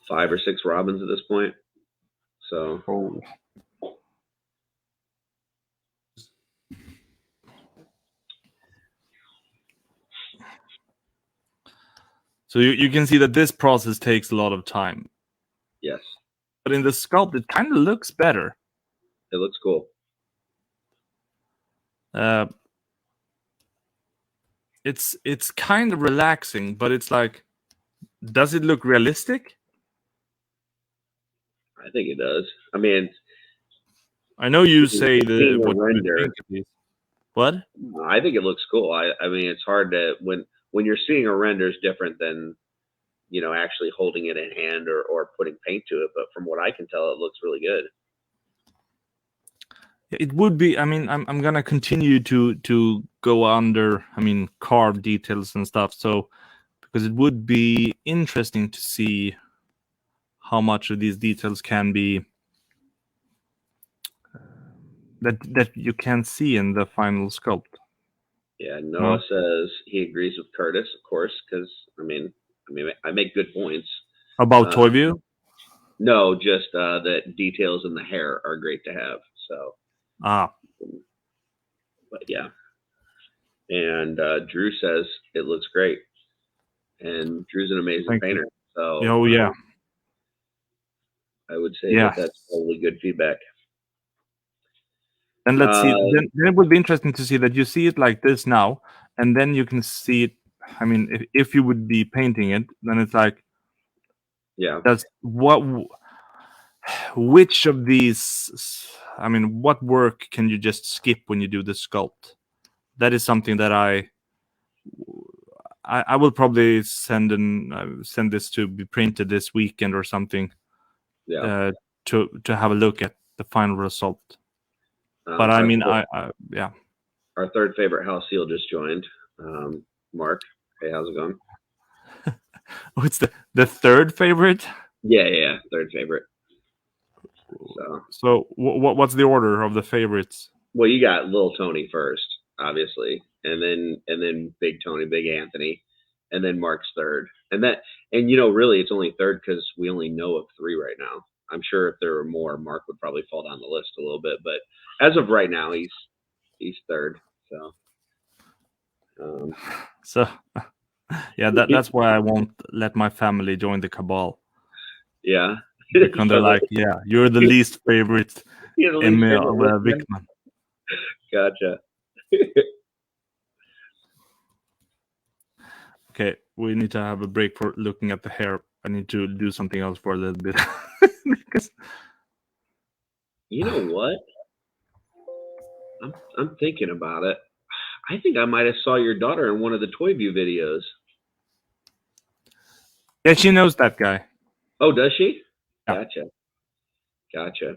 Speaker 2: 5 or 6 Robins at this point. So.
Speaker 1: Oh. So you can see that this process takes a lot of time.
Speaker 2: Yes.
Speaker 1: But in the sculpt, it kind of looks better.
Speaker 2: It looks cool.
Speaker 1: It's kind of relaxing, but it's like, does it look realistic?
Speaker 2: I think it does. I mean,
Speaker 1: I know you say what
Speaker 2: render.
Speaker 1: What?
Speaker 2: I think it looks cool. I mean, it's hard to when you're seeing a render is different than actually holding it in hand or putting paint to it. But from what I can tell, it looks really good.
Speaker 1: It would be. I mean, I'm gonna continue to go under. I mean, carve details and stuff. So because it would be interesting to see how much of these details can be that you can see in the final sculpt.
Speaker 2: Yeah, Noah says he agrees with Curtis, of course, because I mean, I make good points
Speaker 1: about Toyview.
Speaker 2: No, just that details in the hair are great to have. So, but yeah, and Drew says it looks great, and Drew's an amazing painter. So,
Speaker 1: oh yeah,
Speaker 2: I would say that's probably good feedback.
Speaker 1: And let's see. Then it would be interesting to see that you see it like this now, and then you can see it. I mean, if you would be painting it, then it's like, that's which of these? I mean, what work can you just skip when you do the sculpt? That is something that I will probably send this to be printed this weekend or something.
Speaker 2: Yeah.
Speaker 1: To have a look at the final result. But I mean, yeah.
Speaker 2: Our third favorite house seal just joined. Mark, hey, how's it going?
Speaker 1: What's the third favorite?
Speaker 2: Yeah, third favorite.
Speaker 1: So what's the order of the favorites?
Speaker 2: Well, you got Little Tony first, obviously, and then Big Tony, Big Anthony, and then Mark's third. And really it's only third because we only know of 3 right now. I'm sure if there were more, Mark would probably fall down the list a little bit, but as of right now, he's third.
Speaker 1: So yeah, that's why I won't let my family join the cabal.
Speaker 2: Yeah.
Speaker 1: Because they're like, yeah, you're the least favorite Emil Wickman.
Speaker 2: Gotcha.
Speaker 1: Okay, we need to have a break for looking at the hair. I need to do something else for a little bit. Because
Speaker 2: you know what? I'm thinking about it. I think I might have saw your daughter in one of the Toyview videos.
Speaker 1: Yeah, she knows that guy.
Speaker 2: Oh, does she?
Speaker 1: Yeah.
Speaker 2: Gotcha.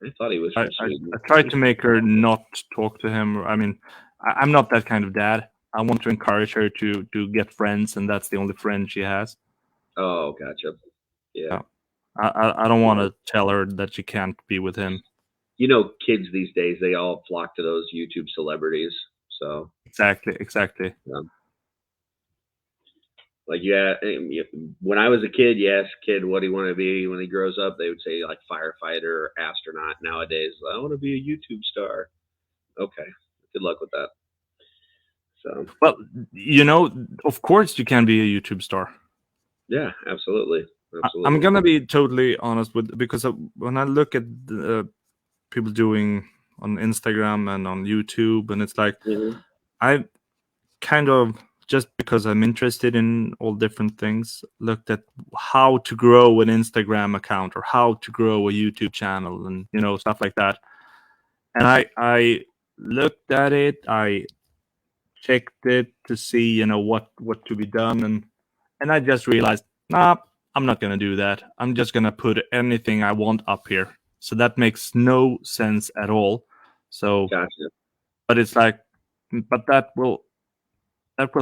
Speaker 2: I thought he was from Sweden.
Speaker 1: I tried to make her not talk to him. I mean, I'm not that kind of dad. I want to encourage her to get friends, and that's the only friend she has.
Speaker 2: Oh, gotcha. Yeah.
Speaker 1: I don't want to tell her that she can't be with him.
Speaker 2: Kids these days, they all flock to those YouTube celebrities. So
Speaker 1: exactly.
Speaker 2: Yeah. Like, when I was a kid, you ask a kid what he wanted to be when he grows up, they would say like firefighter or astronaut. Nowadays, I want to be a YouTube star. Okay, good luck with that. So,
Speaker 1: well, of course you can be a YouTube star.
Speaker 2: Yeah, absolutely.
Speaker 1: I'm gonna be totally honest because when I look at people doing on Instagram and on YouTube, and it's like
Speaker 2: Mhm.
Speaker 1: I kind of, just because I'm interested in all different things, looked at how to grow an Instagram account or how to grow a YouTube channel, and stuff like that. And I looked at it, I checked it to see what to be done, and I just realized, nah, I'm not gonna do that. I'm just gonna put anything I want up here. So that makes no sense at all. So,
Speaker 2: Gotcha.
Speaker 1: but it's like, but that will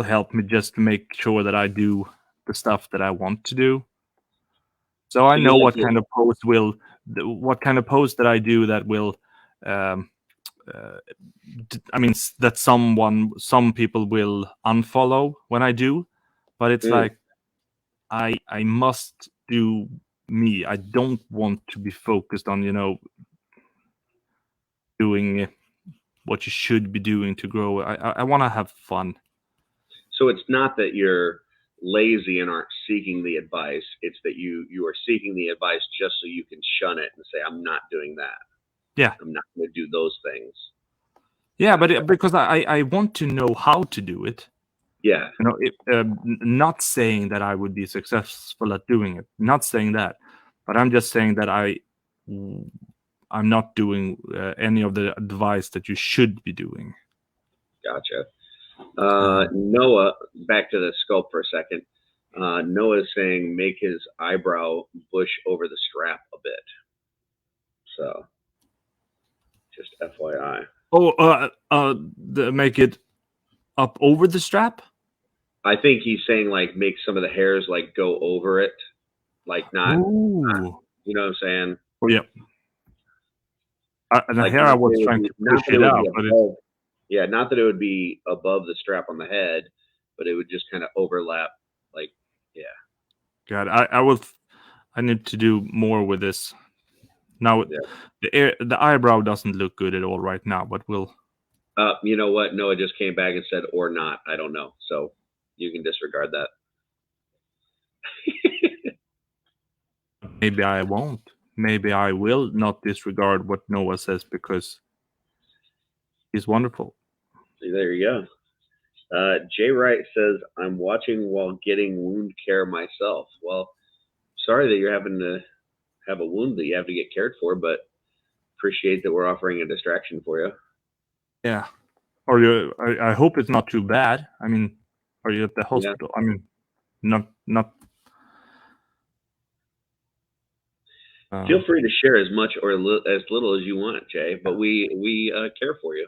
Speaker 1: help me just to make sure that I do the stuff that I want to do. So I
Speaker 2: So you
Speaker 1: know
Speaker 2: like
Speaker 1: what
Speaker 2: it?
Speaker 1: kind of what kind of post that I do that will, um, uh, I mean, that some people will unfollow when I do, but it's
Speaker 2: Mm.
Speaker 1: like I must do me. I don't want to be focused on doing what you should be doing to grow. I want to have fun.
Speaker 2: So it's not that you're lazy and aren't seeking the advice. It's that you are seeking the advice just so you can shun it and say, I'm not doing that.
Speaker 1: Yeah,
Speaker 2: I'm not going to do those things.
Speaker 1: yeah, but
Speaker 2: Gotcha.
Speaker 1: because I want to know how to do it.
Speaker 2: Yeah.
Speaker 1: Not saying that I would be successful at doing it. Not saying that, but I'm just saying that I'm not doing any of the advice that you should be doing.
Speaker 2: Gotcha.
Speaker 1: Uh,
Speaker 2: Noah, back to the sculpt for a second. Noah is saying make his eyebrow bush over the strap a bit. So, just FYI.
Speaker 1: make it up over the strap.
Speaker 2: I think he's saying like make some of the hairs like go over it, like not,
Speaker 1: Ooh.
Speaker 2: you know what I'm saying?
Speaker 1: Oh yeah. And
Speaker 2: Like
Speaker 1: here I
Speaker 2: not that
Speaker 1: was
Speaker 2: it would
Speaker 1: trying
Speaker 2: be,
Speaker 1: to
Speaker 2: not
Speaker 1: push
Speaker 2: that it
Speaker 1: it
Speaker 2: would be
Speaker 1: out, but it
Speaker 2: above. Yeah, not that it would be above the strap on the head, but it would just kind of overlap. Like, yeah.
Speaker 1: God, I need to do more with this. Now
Speaker 2: Yeah.
Speaker 1: the eyebrow doesn't look good at all right now, but we'll
Speaker 2: You know what? Noah just came back and said, or not. I don't know. So you can disregard that.
Speaker 1: maybe I won't. Maybe I will not disregard what Noah says because he's wonderful.
Speaker 2: There you go. Jay Wright says, I'm watching while getting wound care myself. Well, sorry that you're having to have a wound that you have to get cared for, but appreciate that we're offering a distraction for you.
Speaker 1: Yeah. I hope it's not too bad. I mean, are you at the
Speaker 2: Yeah.
Speaker 1: hospital? I mean, not.
Speaker 2: Feel free to share as much or as little as you want, Jay, but we care for you.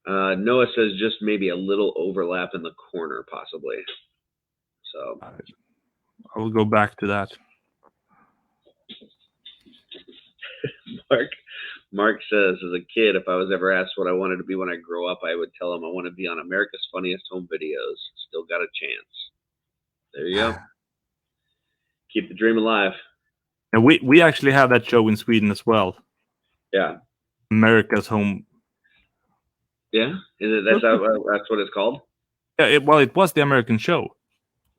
Speaker 2: Noah says just maybe a little overlap in the corner, possibly. So
Speaker 1: I will go back to that.
Speaker 2: Mark says, as a kid, if I was ever asked what I wanted to be when I grow up, I would tell him I want to be on America's Funniest Home Videos. Still got a chance. There you go. Keep the dream alive.
Speaker 1: And we actually have that show in Sweden as well.
Speaker 2: Yeah.
Speaker 1: America's Home.
Speaker 2: Yeah. Is it that's what it's called?
Speaker 1: Yeah, it was the American show.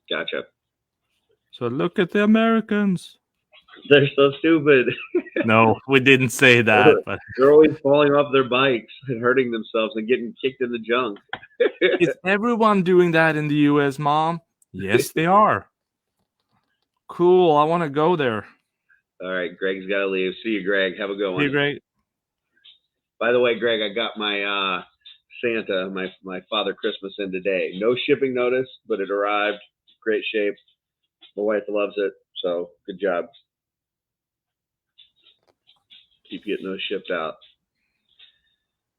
Speaker 2: Gotcha.
Speaker 1: So look at the Americans.
Speaker 2: They're so stupid.
Speaker 1: No, we didn't say that, but
Speaker 2: They're always falling off their bikes and hurting themselves and getting kicked in the junk.
Speaker 1: is everyone doing that in the US, Mom? Yes, they are. Cool. I want to go there.
Speaker 2: All right, Greg's got to leave. See you, Greg. Have a good one.
Speaker 1: Hey, Greg.
Speaker 2: By the way, Greg, I got my Santa, my Father Christmas in today. No shipping notice, but it arrived. Great shape. My wife loves it, so good job. Keep getting those shipped out.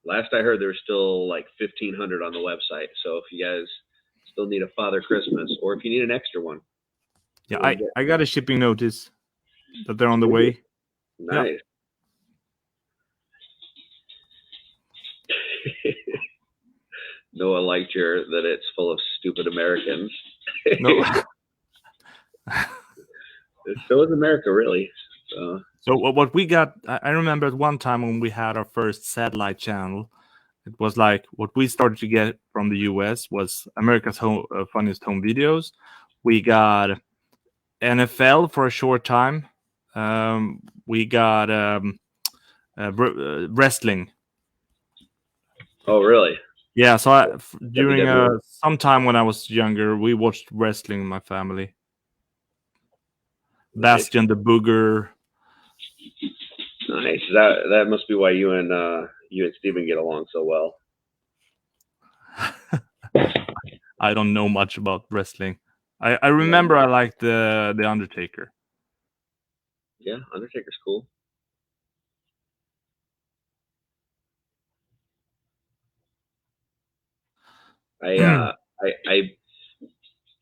Speaker 2: Last I heard, there was still like 1,500 on the website. So if you guys still need a Father Christmas, or if you need an extra one,
Speaker 1: Yeah, I got a shipping notice that they're on the way.
Speaker 2: Nice. Yeah. Noah liked that it's full of stupid Americans.
Speaker 1: No.
Speaker 2: So is America, really.
Speaker 1: So what we got, I remember at one time when we had our first satellite channel, it was like what we started to get from the US was America's Funniest Home Videos. We got NFL for a short time. We got wrestling.
Speaker 2: Oh, really?
Speaker 1: Yeah, so during
Speaker 2: WWE.
Speaker 1: sometime when I was younger, we watched wrestling in my family.
Speaker 2: Nice.
Speaker 1: Bastion the Booger.
Speaker 2: Nice. That must be why you and Steven get along so well.
Speaker 1: I don't know much about wrestling. I remember I liked the Undertaker.
Speaker 2: Yeah, Undertaker's cool. I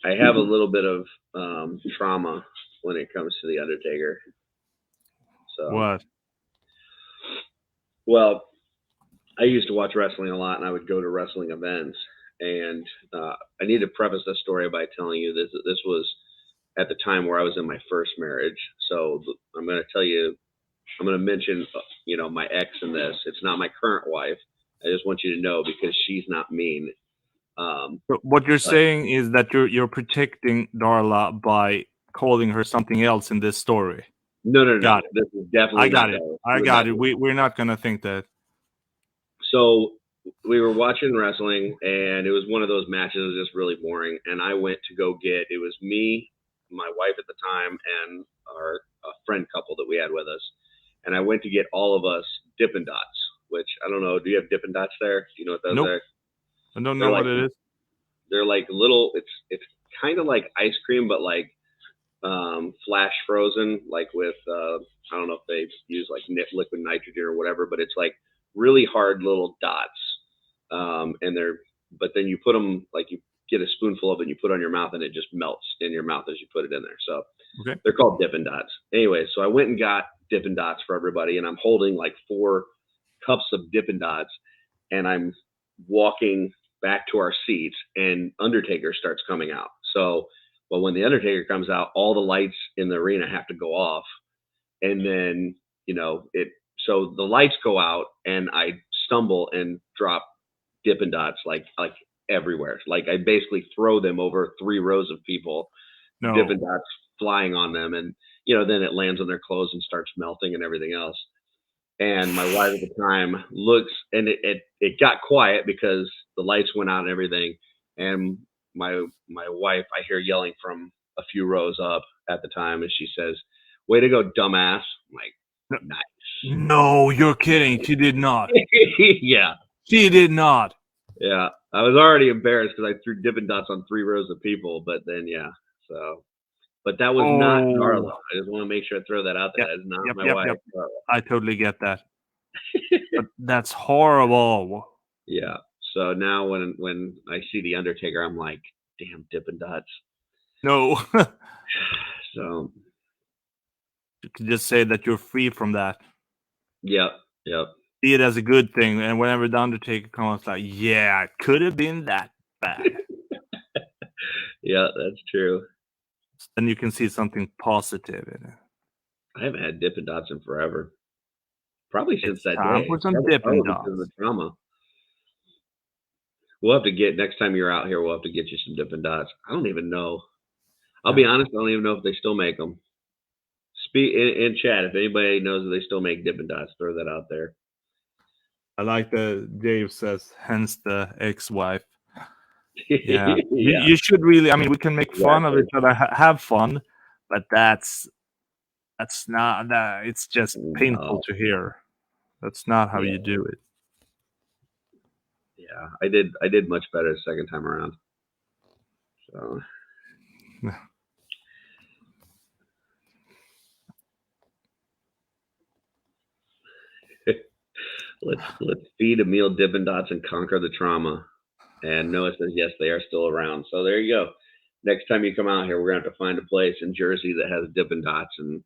Speaker 2: have a little bit of trauma when it comes to the Undertaker. So
Speaker 1: What?
Speaker 2: Well, I used to watch wrestling a lot, and I would go to wrestling events. And I need to preface this story by telling you this was at the time where I was in my first marriage. So I'm going to tell you, I'm going to mention, my ex in this. It's not my current wife. I just want you to know because she's not mean.
Speaker 1: So what you're saying is that you're protecting Darla by calling her something else in this story.
Speaker 2: No.
Speaker 1: Got it.
Speaker 2: This is definitely.
Speaker 1: I got it. I got it. We're not gonna think that.
Speaker 2: So we were watching wrestling, and it was one of those matches that was just really boring. And I went to go get. It was me, my wife at the time, and our friend couple that we had with us. And I went to get all of us Dippin' Dots, which I don't know. Do you have Dippin' Dots there? Do you know what those
Speaker 1: Nope.
Speaker 2: are?
Speaker 1: I don't know what it is.
Speaker 2: They're like little. It's kind of like ice cream, but like flash frozen, like with I don't know if they use like liquid nitrogen or whatever, but it's like really hard little dots. But then you put them, like you get a spoonful of it and you put it on your mouth and it just melts in your mouth as you put it in there. So They're called Dippin' Dots. Anyway, so I went and got Dippin' Dots for everybody, and I'm holding like 4 cups of Dippin' Dots, and I'm walking back to our seats, and Undertaker starts coming out. So, well, when the Undertaker comes out, all the lights in the arena have to go off, and then so the lights go out, and I stumble and drop Dippin' Dots like everywhere. Like I basically throw them over 3 rows of people.
Speaker 1: No.
Speaker 2: Dippin' Dots flying on them, and then it lands on their clothes and starts melting and everything else. And my wife at the time looks, and it got quiet because the lights went out and everything. And my wife, I hear yelling from a few rows up at the time, and she says, "Way to go, dumbass!" I'm like, nice.
Speaker 1: No, you're kidding. She did not.
Speaker 2: Yeah,
Speaker 1: she did not.
Speaker 2: Yeah, I was already embarrassed because I threw Dippin' Dots on 3 rows of people, but then so. But that was not Darla. I just want to make sure I throw that out there. That is not my wife. Darla.
Speaker 1: I totally get that. But that's horrible.
Speaker 2: Yeah. So now when I see the Undertaker, I'm like, damn, Dippin' Dots.
Speaker 1: No.
Speaker 2: So
Speaker 1: you can just say that you're free from that.
Speaker 2: Yep.
Speaker 1: See it as a good thing, and whenever the Undertaker comes, like, yeah, it could have been that bad.
Speaker 2: Yeah, that's true.
Speaker 1: Then you can see something positive in it.
Speaker 2: I haven't had Dippin' Dots in forever. Probably since that
Speaker 1: time
Speaker 2: day.
Speaker 1: For some Dippin' Dots.
Speaker 2: Because of the trauma. We'll have to get, next time you're out here, we'll have to get you some Dippin' Dots. I don't even know. I'll be honest, I don't even know if they still make them. Speak in chat if anybody knows if they still make Dippin' Dots. Throw that out there.
Speaker 1: I like that Dave says, hence the ex-wife. Yeah. You should really. I mean, we can make fun of each other, have fun, but that's not that. It's just painful to hear. That's not how you do it.
Speaker 2: Yeah, I did much better the second time around. So. Let's feed Emil Dippin' Dots and conquer the trauma. And Noah says yes, they are still around. So there you go. Next time you come out here, we're gonna have to find a place in Jersey that has Dippin' Dots, and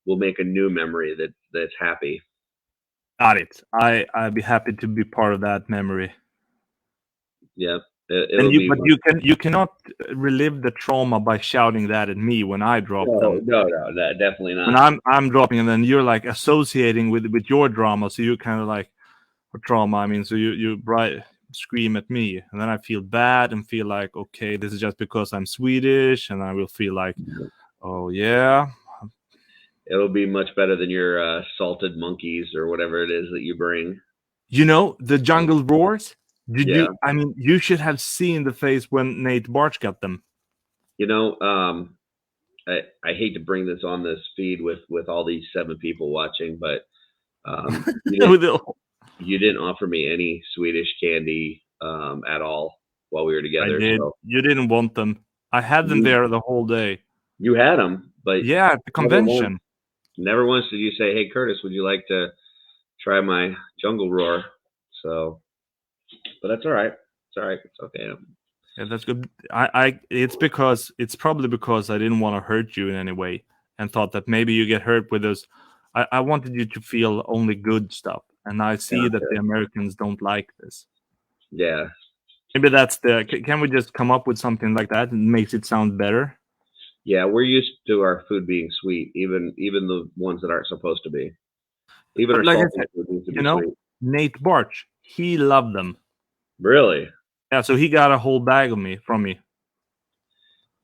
Speaker 2: we'll make a new memory that's happy.
Speaker 1: Got it. I'd be happy to be part of that memory.
Speaker 2: Yeah.
Speaker 1: But you cannot relive the trauma by shouting that at me when I drop them.
Speaker 2: No, definitely not.
Speaker 1: When I'm dropping, and then you're like associating with your drama, so you're kind of like, or trauma. I mean, so you scream at me, and then I feel bad and feel like, okay, this is just because I'm Swedish, and I will feel like, oh yeah,
Speaker 2: It'll be much better than your salted monkeys or whatever it is that you bring.
Speaker 1: You know, the jungle roars. Did
Speaker 2: Yeah,
Speaker 1: you? I mean, you should have seen the face when Nate Barch got them.
Speaker 2: you know, I hate to bring this on this feed with all these 7 people watching, but you didn't
Speaker 1: With the-
Speaker 2: you didn't offer me any Swedish candy at all while we were
Speaker 1: I
Speaker 2: together.
Speaker 1: did.
Speaker 2: So
Speaker 1: You didn't want them. I had them
Speaker 2: you
Speaker 1: there the whole day.
Speaker 2: you had them, but
Speaker 1: Yeah, at the
Speaker 2: never once
Speaker 1: convention.
Speaker 2: never once did you say, "Hey Curtis, would you like to try my jungle roar?" So, but that's all right. It's all right. It's okay.
Speaker 1: Yeah, that's good. It's probably because I didn't want to hurt you in any way, and thought that maybe you get hurt with those. I wanted you to feel only good stuff, and I see that the
Speaker 2: Gotcha.
Speaker 1: Americans don't like this.
Speaker 2: Yeah,
Speaker 1: Maybe that's the. Can we just come up with something like that? It makes it sound better.
Speaker 2: yeah. We're used to our food being sweet, even the ones that aren't supposed to be. Even
Speaker 1: But
Speaker 2: our
Speaker 1: like I
Speaker 2: salted
Speaker 1: said,
Speaker 2: food needs to
Speaker 1: you
Speaker 2: be
Speaker 1: know,
Speaker 2: sweet.
Speaker 1: Nate Barch, he loved them.
Speaker 2: Really,
Speaker 1: Yeah, so he got a whole bag of me from me.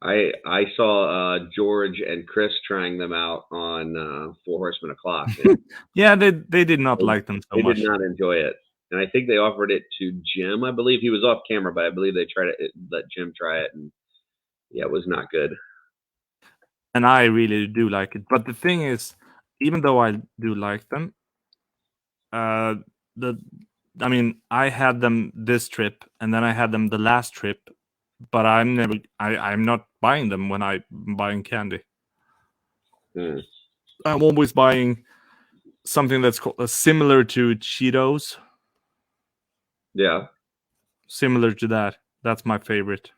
Speaker 2: I saw George and Chris trying them out on Four Horsemen O'Clock, and
Speaker 1: Yeah, they did not
Speaker 2: they,
Speaker 1: like them so
Speaker 2: they did
Speaker 1: much,
Speaker 2: not enjoy it. And I think they offered it to Jim. I believe he was off camera, but I believe they tried to let Jim try it, and yeah, it was not good.
Speaker 1: and I really do like it. But the thing is, even though I do like them, uh, the I mean, I had them this trip, and then I had them the last trip. But I'm not buying them when I'm buying candy.
Speaker 2: Hmm.
Speaker 1: I'm always buying something that's similar to Cheetos,
Speaker 2: Yeah.
Speaker 1: similar to that. That's my favorite.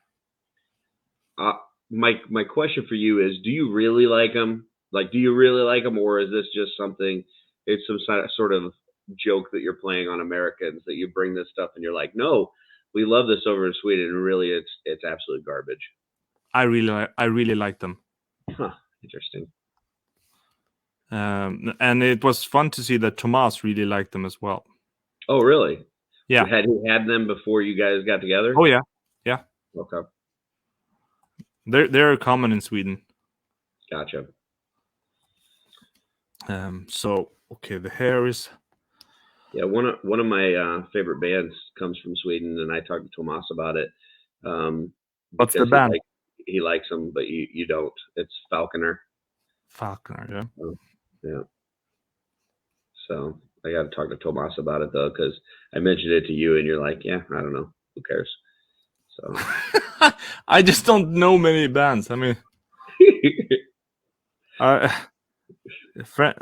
Speaker 2: Uh, my question for you is: do you really like them? Like, do you really like them, or is this just something? It's some sort of joke that you're playing on Americans that you bring this stuff and you're like, no, we love this over in Sweden, and really, it's absolute garbage.
Speaker 1: I really like them.
Speaker 2: Huh. Interesting.
Speaker 1: And it was fun to see that Tomas really liked them as well.
Speaker 2: Oh, really?
Speaker 1: Yeah.
Speaker 2: Had he had them before you guys got together?
Speaker 1: Oh yeah. Yeah.
Speaker 2: Okay,
Speaker 1: They're common in Sweden.
Speaker 2: gotcha.
Speaker 1: So okay, the hair is.
Speaker 2: Yeah, one of my favorite bands comes from Sweden, and I talked to Tomas about it
Speaker 1: What's the
Speaker 2: because
Speaker 1: band?
Speaker 2: he likes them, but you don't. It's Falconer.
Speaker 1: Falconer. Yeah.
Speaker 2: Oh, yeah. So I got to talk to Tomas about it though, because I mentioned it to you, and you're like, yeah, I don't know, who cares? So
Speaker 1: I just don't know many bands. I mean, a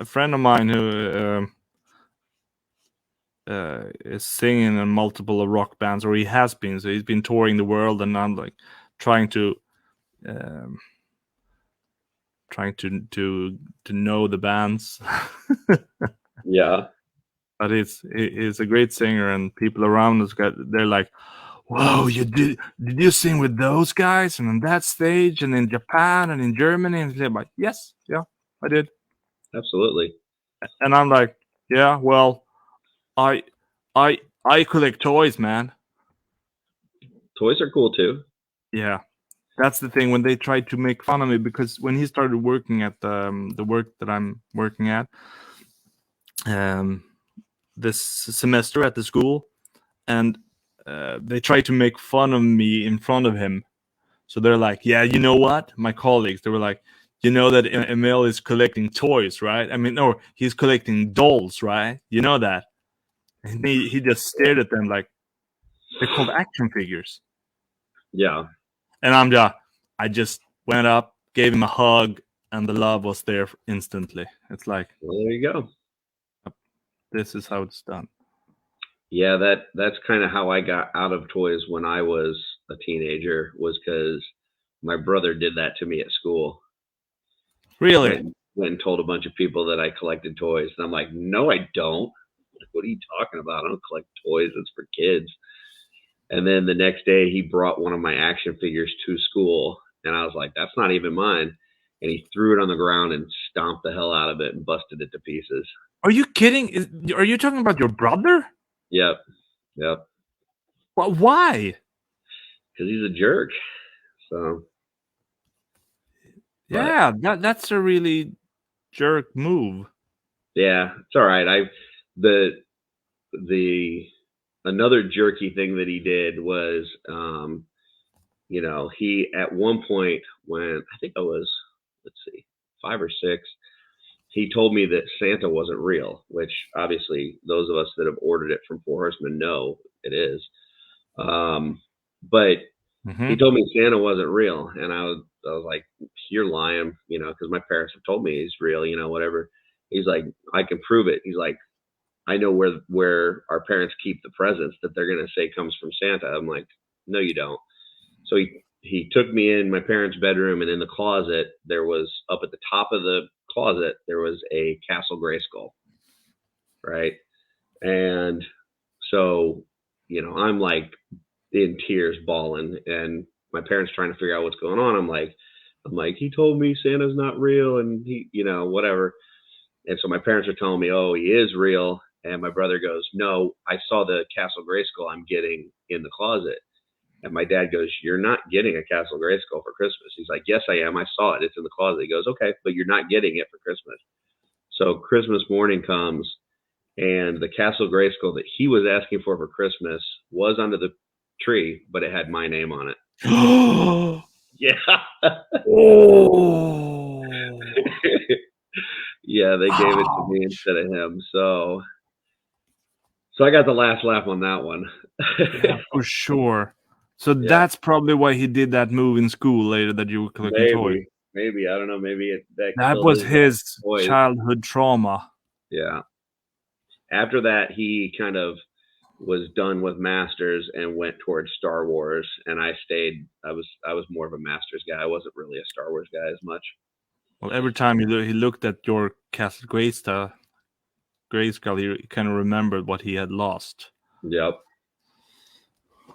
Speaker 1: friend of mine who is singing in multiple rock bands, or he has been. So he's been touring the world, and I'm like trying to um, to know the bands.
Speaker 2: yeah,
Speaker 1: But he's a great singer, and people around us they're like, "Whoa, did you sing with those guys and on that stage and in Japan and in Germany?" And they're like, "Yes, yeah, I did."
Speaker 2: absolutely.
Speaker 1: And I'm like, "Yeah, well, I I I collect toys, man."
Speaker 2: Toys are cool too.
Speaker 1: Yeah, that's the thing when they tried to make fun of me, because when he started working at the work that I'm working at um, this semester at the school, and they tried to make fun of me in front of him. So they're like, "Yeah, you know what?" My colleagues, they were like, "You know that Emil is collecting toys, right? I mean, no, he's collecting dolls, right? You know that?" And he just stared at them like they're called action figures.
Speaker 2: Yeah,
Speaker 1: And I just went up, gave him a hug, and the love was there instantly. It's like,
Speaker 2: well, there you go.
Speaker 1: this is how it's done.
Speaker 2: Yeah, that's kind of how I got out of toys when I was a teenager, was because my brother did that to me at school.
Speaker 1: Really?
Speaker 2: Went and told a bunch of people that I collected toys, and I'm like, no, I don't. Like, what are you talking about? I don't collect toys. It's for kids. And then the next day, he brought one of my action figures to school, and I was like, that's not even mine. And he threw it on the ground and stomped the hell out of it and busted it to pieces.
Speaker 1: Are you kidding? Are you talking about your brother?
Speaker 2: Yep, yep.
Speaker 1: Why?
Speaker 2: Because he's a jerk. So, but
Speaker 1: Yeah, that's a really. jerk move.
Speaker 2: Yeah, it's all right. The another jerky thing that he did was, he at one point when I think I was, let's see, 5 or 6, he told me that Santa wasn't real, which obviously those of us that have ordered it from Four Horsemen know it is. But he
Speaker 1: Mm-hmm.
Speaker 2: told me Santa wasn't real, and I was like, "You're lying," because my parents have told me he's real, whatever. He's like, "I can prove it." He's like, "I know where our parents keep the presents that they're gonna say comes from Santa." I'm like, "No, you don't." So he took me in my parents' bedroom, and in the closet there was, up at the top of the closet, there was a Castle Grayskull, right? And so, I'm like in tears, bawling, and my parents trying to figure out what's going on. I'm like, he told me Santa's not real, and he, whatever. And so my parents are telling me, oh, he is real. And my brother goes, no, I saw the Castle Grayskull I'm getting in the closet. And my dad goes, you're not getting a Castle Grayskull for Christmas. He's like, yes, I am. I saw it. It's in the closet. He goes, okay, but you're not getting it for Christmas. So Christmas morning comes, and the Castle Grayskull that he was asking for Christmas was under the tree, but it had my name on it.
Speaker 1: Oh.
Speaker 2: Yeah. Yeah, they gave it to me instead of him. So I got the last laugh on that one.
Speaker 1: Yeah, for sure. So
Speaker 2: Yeah,
Speaker 1: that's probably why he did that move in school later that you were collecting toys.
Speaker 2: maybe I don't know. Maybe that
Speaker 1: That
Speaker 2: killed
Speaker 1: was
Speaker 2: his love
Speaker 1: his
Speaker 2: for toys.
Speaker 1: childhood trauma.
Speaker 2: Yeah. After that, he kind of was done with Masters and went towards Star Wars, and I stayed. I was more of a Masters guy. I wasn't really a Star Wars guy as much.
Speaker 1: Well, every time he looked at your Castle Grayskull, he kind of remembered what he had lost.
Speaker 2: Yep.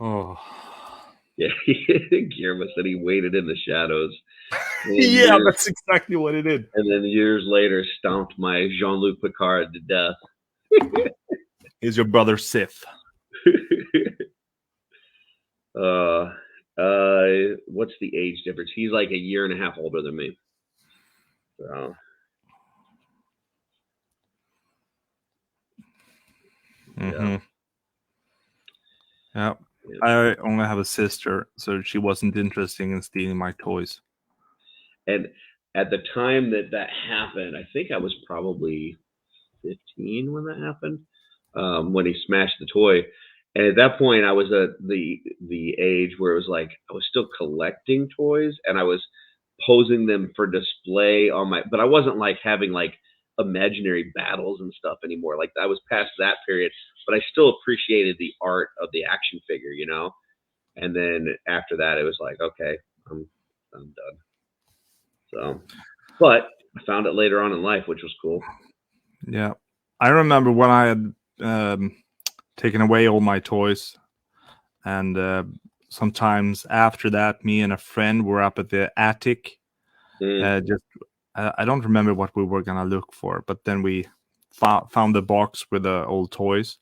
Speaker 1: Oh.
Speaker 2: Yeah. Guillermo said he waited in the shadows, and
Speaker 1: Yeah,
Speaker 2: years
Speaker 1: that's exactly what he did.
Speaker 2: and then years later stomped my Jean-Luc Picard to death.
Speaker 1: He's your brother Sith.
Speaker 2: uh, what's the age difference? He's like a year and a half older than me. So, yeah.
Speaker 1: Mm-hmm. Yeah.
Speaker 2: Yeah.
Speaker 1: I only have a sister, so she wasn't interested in stealing my toys.
Speaker 2: And at the time that happened, I think I was probably 15 when that happened, when he smashed the toy. And at that point, I was at the age where it was like I was still collecting toys, and I was posing them for display on my. But I wasn't like having like imaginary battles and stuff anymore. Like I was past that period, but I still appreciated the art of the action figure. And then after that, it was like, okay, I'm done. So, but I found it later on in life, which was cool.
Speaker 1: Yeah. I remember when I had taken away all my toys, and sometimes after that, me and a friend were up at the attic. Just I don't remember what we were gonna look for, but then we found the box with the old toys,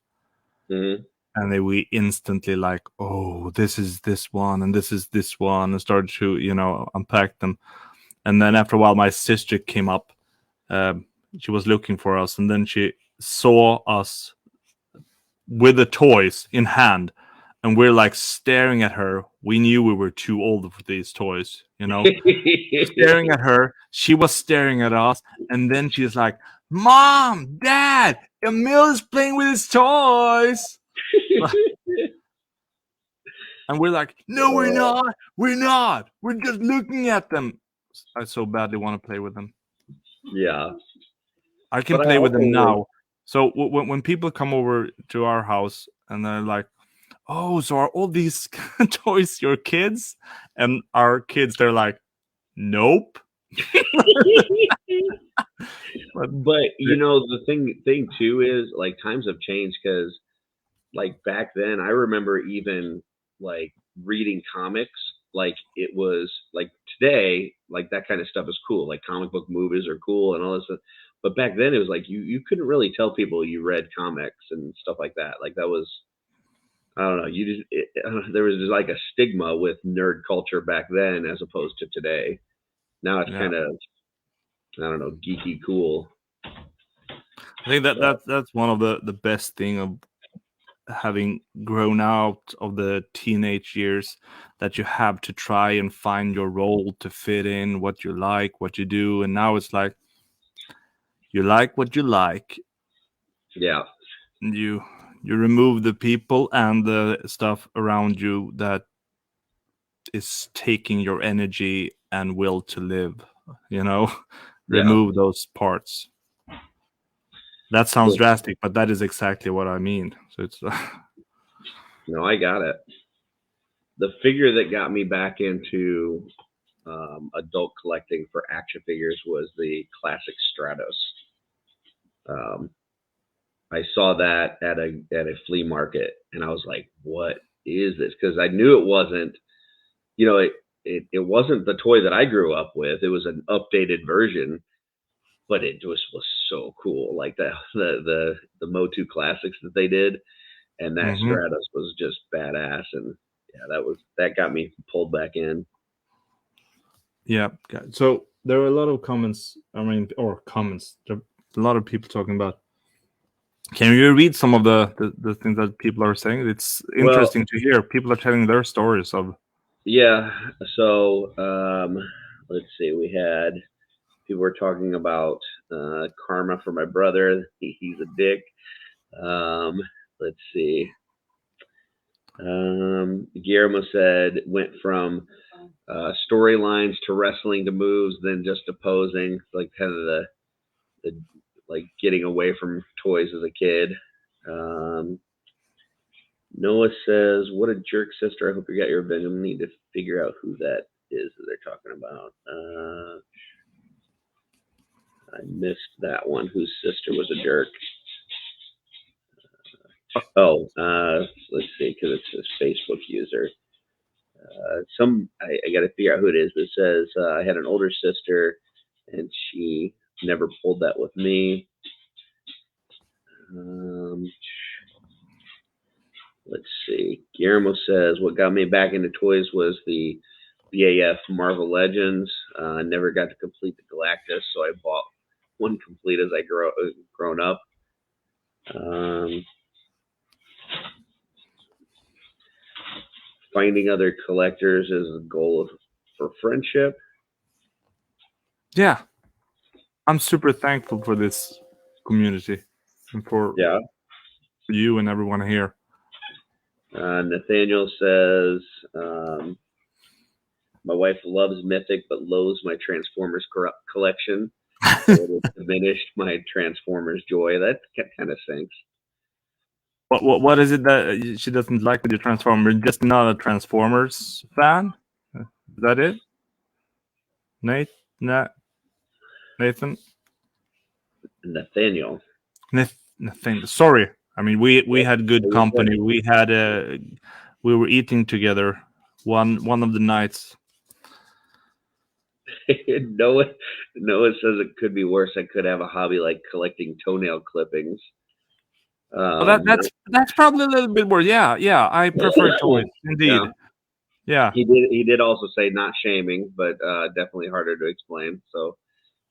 Speaker 2: Mm-hmm.
Speaker 1: and then we instantly like, oh, this is this one, and this is this one, and started to unpack them. And then after a while, my sister came up. She was looking for us, and then she saw us with the toys in hand, and we're like staring at her. We knew we were too old for these toys, staring at her. She was staring at us, and then she's like, Mom, Dad, Emil is playing with his toys. And we're like, no, we're not. We're not. We're just looking at them. I so badly want to play with them.
Speaker 2: Yeah.
Speaker 1: I can
Speaker 2: But I
Speaker 1: play with them
Speaker 2: also
Speaker 1: now. So when people come over to our house and they're like, oh, so are all these toys your kids? And our kids, they're like, nope.
Speaker 2: but the thing too is like times have changed, because like back then I remember even like reading comics, like it was like today, like that kind of stuff is cool, like comic book movies are cool and all this stuff. But back then it was like you couldn't really tell people you read comics and stuff like that. Like that was, I don't know, there was just like a stigma with nerd culture back then as opposed to today. Now it's
Speaker 1: Yeah.
Speaker 2: kind of I don't know, geeky cool.
Speaker 1: I think that's one of the best thing of having grown out of the teenage years, that you have to try and find your role to fit in what you like, what you do, and now it's like you like what you like.
Speaker 2: Yeah.
Speaker 1: You remove the people and the stuff around you that is taking your energy and will to live, you know.
Speaker 2: Yeah.
Speaker 1: Remove those parts. That sounds
Speaker 2: Cool.
Speaker 1: drastic, but that is exactly what I mean. So it's
Speaker 2: No, I got it. The figure that got me back into adult collecting for action figures was the classic Stratos. Um, I saw that at a flea market, and I was like, "What is this?" Because I knew it wasn't, it wasn't the toy that I grew up with. It was an updated version, but it just was so cool. Like the Motu classics that they did, and that
Speaker 1: Mhm.
Speaker 2: Stratus was just badass. And yeah, that got me pulled back in.
Speaker 1: Yeah. So there are a lot of comments. I mean, or comments. There are a lot of people talking about. Can you read some of the things that people are saying? It's
Speaker 2: Well,
Speaker 1: interesting to hear. People are telling their stories of.
Speaker 2: yeah. So let's see. We had people were talking about karma for my brother. He's a dick. Um, let's see. Guillermo said went from storylines to wrestling to moves, then just to posing, like kind of the like getting away from toys as a kid. Um, Noah says, "What a jerk, sister! I hope you got your revenge. I need to figure out who that is that they're talking about." I missed that one. Whose sister was a jerk? Oh, let's see, because it's his Facebook user. I got to figure out who it is. But it says I had an older sister, and she never pulled that with me. Um, let's see. Guillermo says what got me back into toys was the BAF Marvel Legends. I never got to complete the Galactus, so I bought one complete as I grown up. Um, Finding other collectors is a goal for friendship.
Speaker 1: Yeah, I'm super thankful for this community and for
Speaker 2: Yeah.
Speaker 1: you and everyone here.
Speaker 2: Nathaniel says, my wife loves Mythic but loathes my Transformers collection. So it diminished my Transformers joy. That kind of stinks.
Speaker 1: What is it that she doesn't like with your Transformers? Just not a Transformers fan? Is that it? Nate? Nathan?
Speaker 2: Nathaniel.
Speaker 1: Nathan. Sorry. I mean, we had good
Speaker 2: You're good.
Speaker 1: company. We were eating together one of the nights.
Speaker 2: Noah, Noah says it could be worse. I could have a hobby like collecting toenail clippings.
Speaker 1: Oh,
Speaker 2: Um,
Speaker 1: that's probably a little bit more. Yeah, yeah. I prefer toys,
Speaker 2: yeah,
Speaker 1: indeed. Yeah.
Speaker 2: he did also say not shaming, but definitely harder to explain. So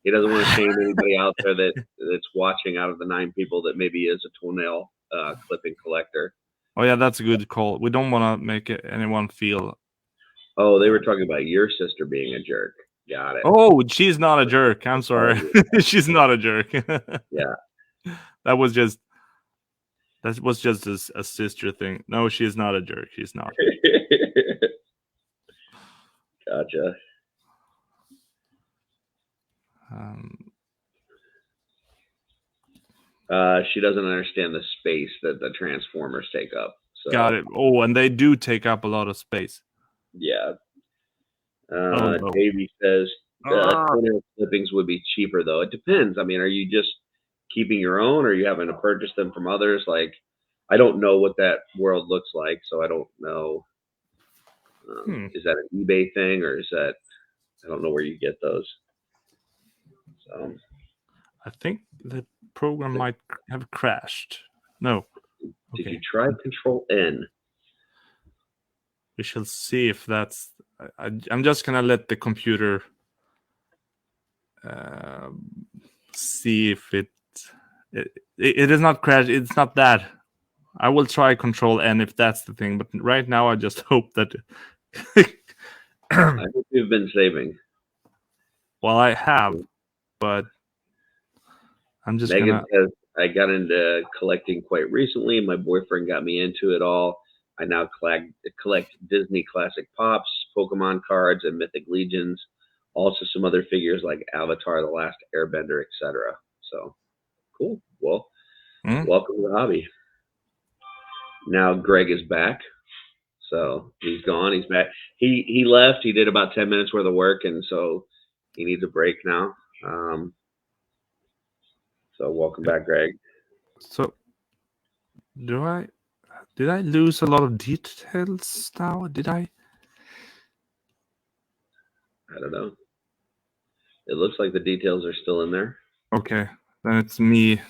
Speaker 2: he doesn't want to shame anybody out there that's watching out of the 9 people that maybe is a toenail clipping collector.
Speaker 1: Oh, yeah. That's a good call. We don't want to make anyone feel.
Speaker 2: Oh, they were talking about your sister being a jerk. Got it.
Speaker 1: Oh, she's not a jerk. I'm sorry. She's not a jerk.
Speaker 2: Yeah.
Speaker 1: That was just a sister thing. No, she's not a jerk. She's not.
Speaker 2: Gotcha.
Speaker 1: Um,
Speaker 2: She doesn't understand the space that the Transformers take up.
Speaker 1: got
Speaker 2: So
Speaker 1: it. Oh, and they do take up a lot of space.
Speaker 2: yeah.
Speaker 1: Oh no.
Speaker 2: Davey says
Speaker 1: Ah.
Speaker 2: toenail clippings would be cheaper though. It depends. I mean, are you just keeping your own, or are you having to purchase them from others? Like, I don't know what that world looks like, so I don't know. Is that an eBay thing, or is that I don't know where you get those. So
Speaker 1: I think the program might have crashed. No.
Speaker 2: did you
Speaker 1: Okay.
Speaker 2: try Control N?
Speaker 1: We shall see if that's. I'm just gonna let the computer see if it is not crash. It's not that. I will try Control N if that's the thing, but right now I just hope that.
Speaker 2: I hope you've been saving.
Speaker 1: Well, I have, but I'm just
Speaker 2: Megan
Speaker 1: gonna.
Speaker 2: says, I got into collecting quite recently. My boyfriend got me into it all. I now collect Disney classic pops, Pokemon cards, and Mythic Legions. Also, some other figures like Avatar, The Last Airbender, etc. So, cool. Well, welcome to the hobby. Now Greg is back. So he's gone. He's back. He left. He did about 10 minutes worth of work, and so he needs a break now. So welcome back, Greg.
Speaker 1: So, did I lose a lot of details now? Did I?
Speaker 2: I don't know. It looks like the details are still in there.
Speaker 1: Okay, then it's me.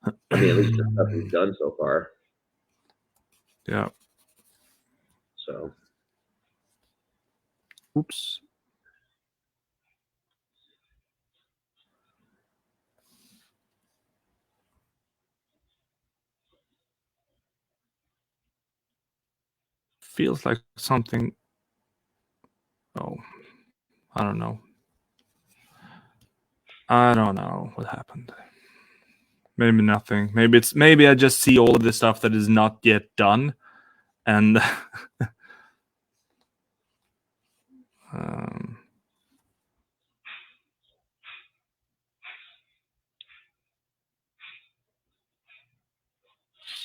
Speaker 2: I mean, at least the stuff we've done so far.
Speaker 1: Yeah.
Speaker 2: So.
Speaker 1: Oops. Feels like something. Oh, I don't know. I don't know what happened. Maybe nothing. Maybe I just see all of the stuff that is not yet done, and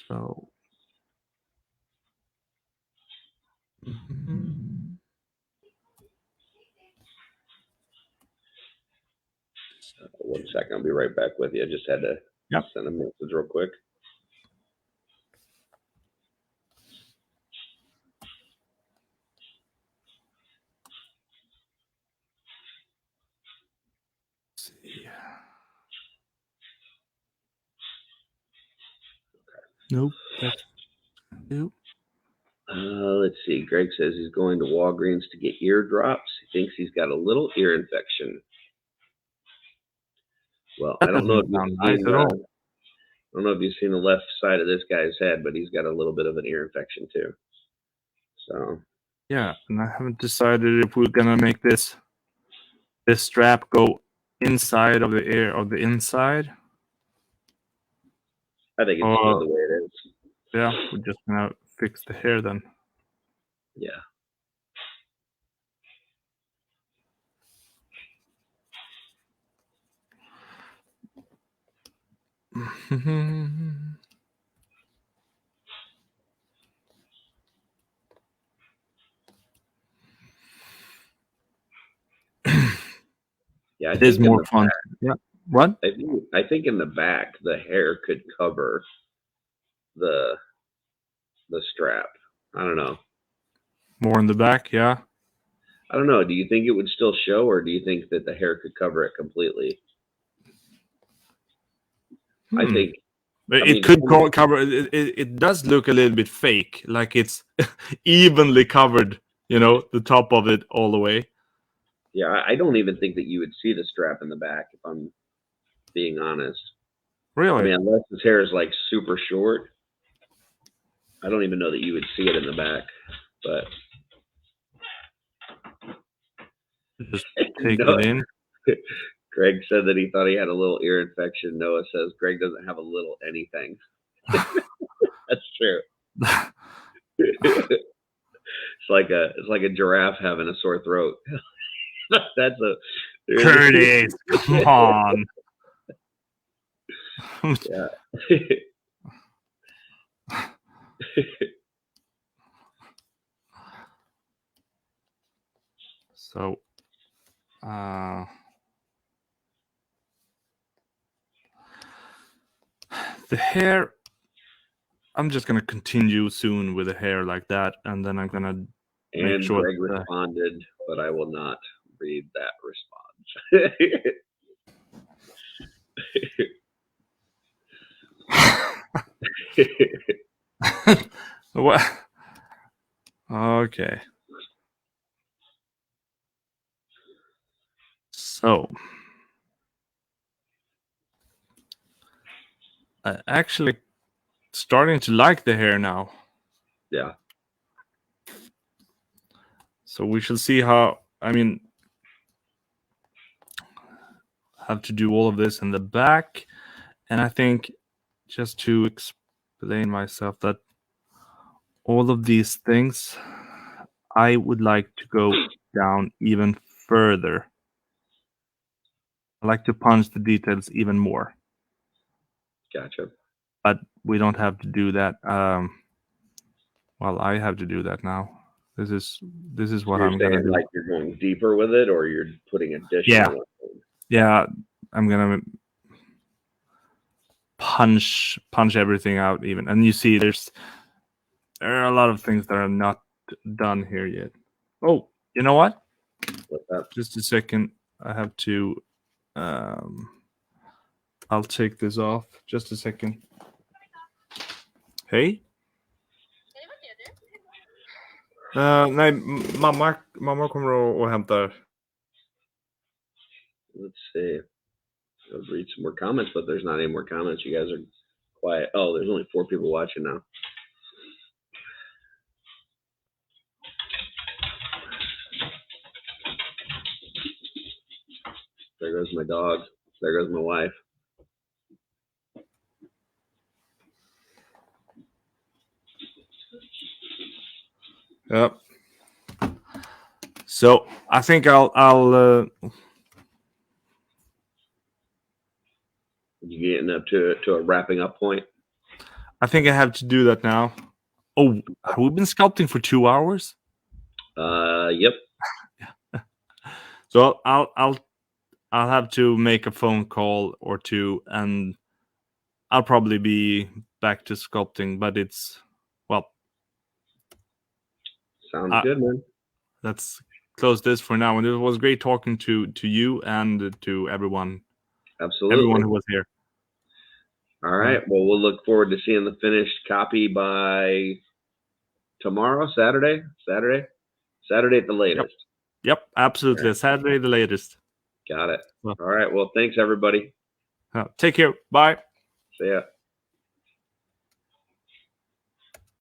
Speaker 1: so.
Speaker 2: One second, I'll be right back with you. I just had to send a message real quick.
Speaker 1: Let's see. Nope. That's nope.
Speaker 2: Let's see. Greg says he's going to Walgreens to get ear drops. He thinks he's got a little ear infection. Well, I don't know if you've seen, I don't know if you've seen the left side of this guy's head, but he's got a little bit of an ear infection too. So.
Speaker 1: Yeah, and I haven't decided if we're gonna make this strap go inside of the ear of the inside.
Speaker 2: I think it's good the way it is.
Speaker 1: Yeah, we're just gonna fix the hair then.
Speaker 2: Yeah. Yeah, I think
Speaker 1: more fun. Yeah. What?
Speaker 2: I think in the back the hair could cover the strap. I don't know.
Speaker 1: More in the back, yeah.
Speaker 2: I don't know. Do you think it would still show, or do you think that the hair could cover it completely? I think
Speaker 1: it could cover. It does look a little bit fake, like it's evenly covered. You know, the top of it all the way.
Speaker 2: Yeah, I don't even think that you would see the strap in the back, if I'm being honest.
Speaker 1: Really?
Speaker 2: I mean, unless his hair is like super short, I don't even know that you would see it in the back. But
Speaker 1: just take it in.
Speaker 2: Greg said that he thought he had a little ear infection. Noah says Greg doesn't have a little anything. That's true. It's like a giraffe having a sore throat. That's a
Speaker 1: Curtis. Come on.
Speaker 2: Yeah.
Speaker 1: So, the hair. I'm just gonna continue soon with the hair like that, and then I'm gonna make sure.
Speaker 2: Greg responded, but I will not read that response.
Speaker 1: What? Okay. So I actually starting to like the hair now.
Speaker 2: Yeah.
Speaker 1: So we shall see how. I mean, have to do all of this in the back, and I think just to explain myself that all of these things, I would like to go down even further. I like to punch the details even more,
Speaker 2: Gotcha.
Speaker 1: but we don't have to do that. Well, I have to do that now. This is what
Speaker 2: You're
Speaker 1: I'm gonna
Speaker 2: saying
Speaker 1: do.
Speaker 2: like you're going deeper with it, or you're putting additional.
Speaker 1: Yeah, I'm gonna punch everything out even. And you see, there are a lot of things that are not done here yet. Oh, you know what?
Speaker 2: What's that?
Speaker 1: Just a second. I have to. I'll take this off. Just a second. Hej. Nej, mamma kommer och hämtar.
Speaker 2: Let's see. I'll read some more comments, but there's not any more comments. You guys are quiet. Oh, there's only 4 people watching now. There goes my dog. There goes my wife.
Speaker 1: Yep. So I think I'll
Speaker 2: You getting up to a wrapping up point?
Speaker 1: I think I have to do that now. Oh, have we been sculpting for 2 hours?
Speaker 2: Yep.
Speaker 1: So I'll have to make a phone call or two, and I'll probably be back to sculpting. But it's
Speaker 2: Sounds good, man.
Speaker 1: let's close this for now. And it was great talking to you and to everyone
Speaker 2: Absolutely.
Speaker 1: who was here.
Speaker 2: All right. Well, we'll look forward to seeing the finished copy by tomorrow, Saturday at the latest.
Speaker 1: Yep, absolutely. Right. Saturday the latest.
Speaker 2: Got it. All right. Well, thanks everybody.
Speaker 1: Take care. Bye.
Speaker 2: See ya.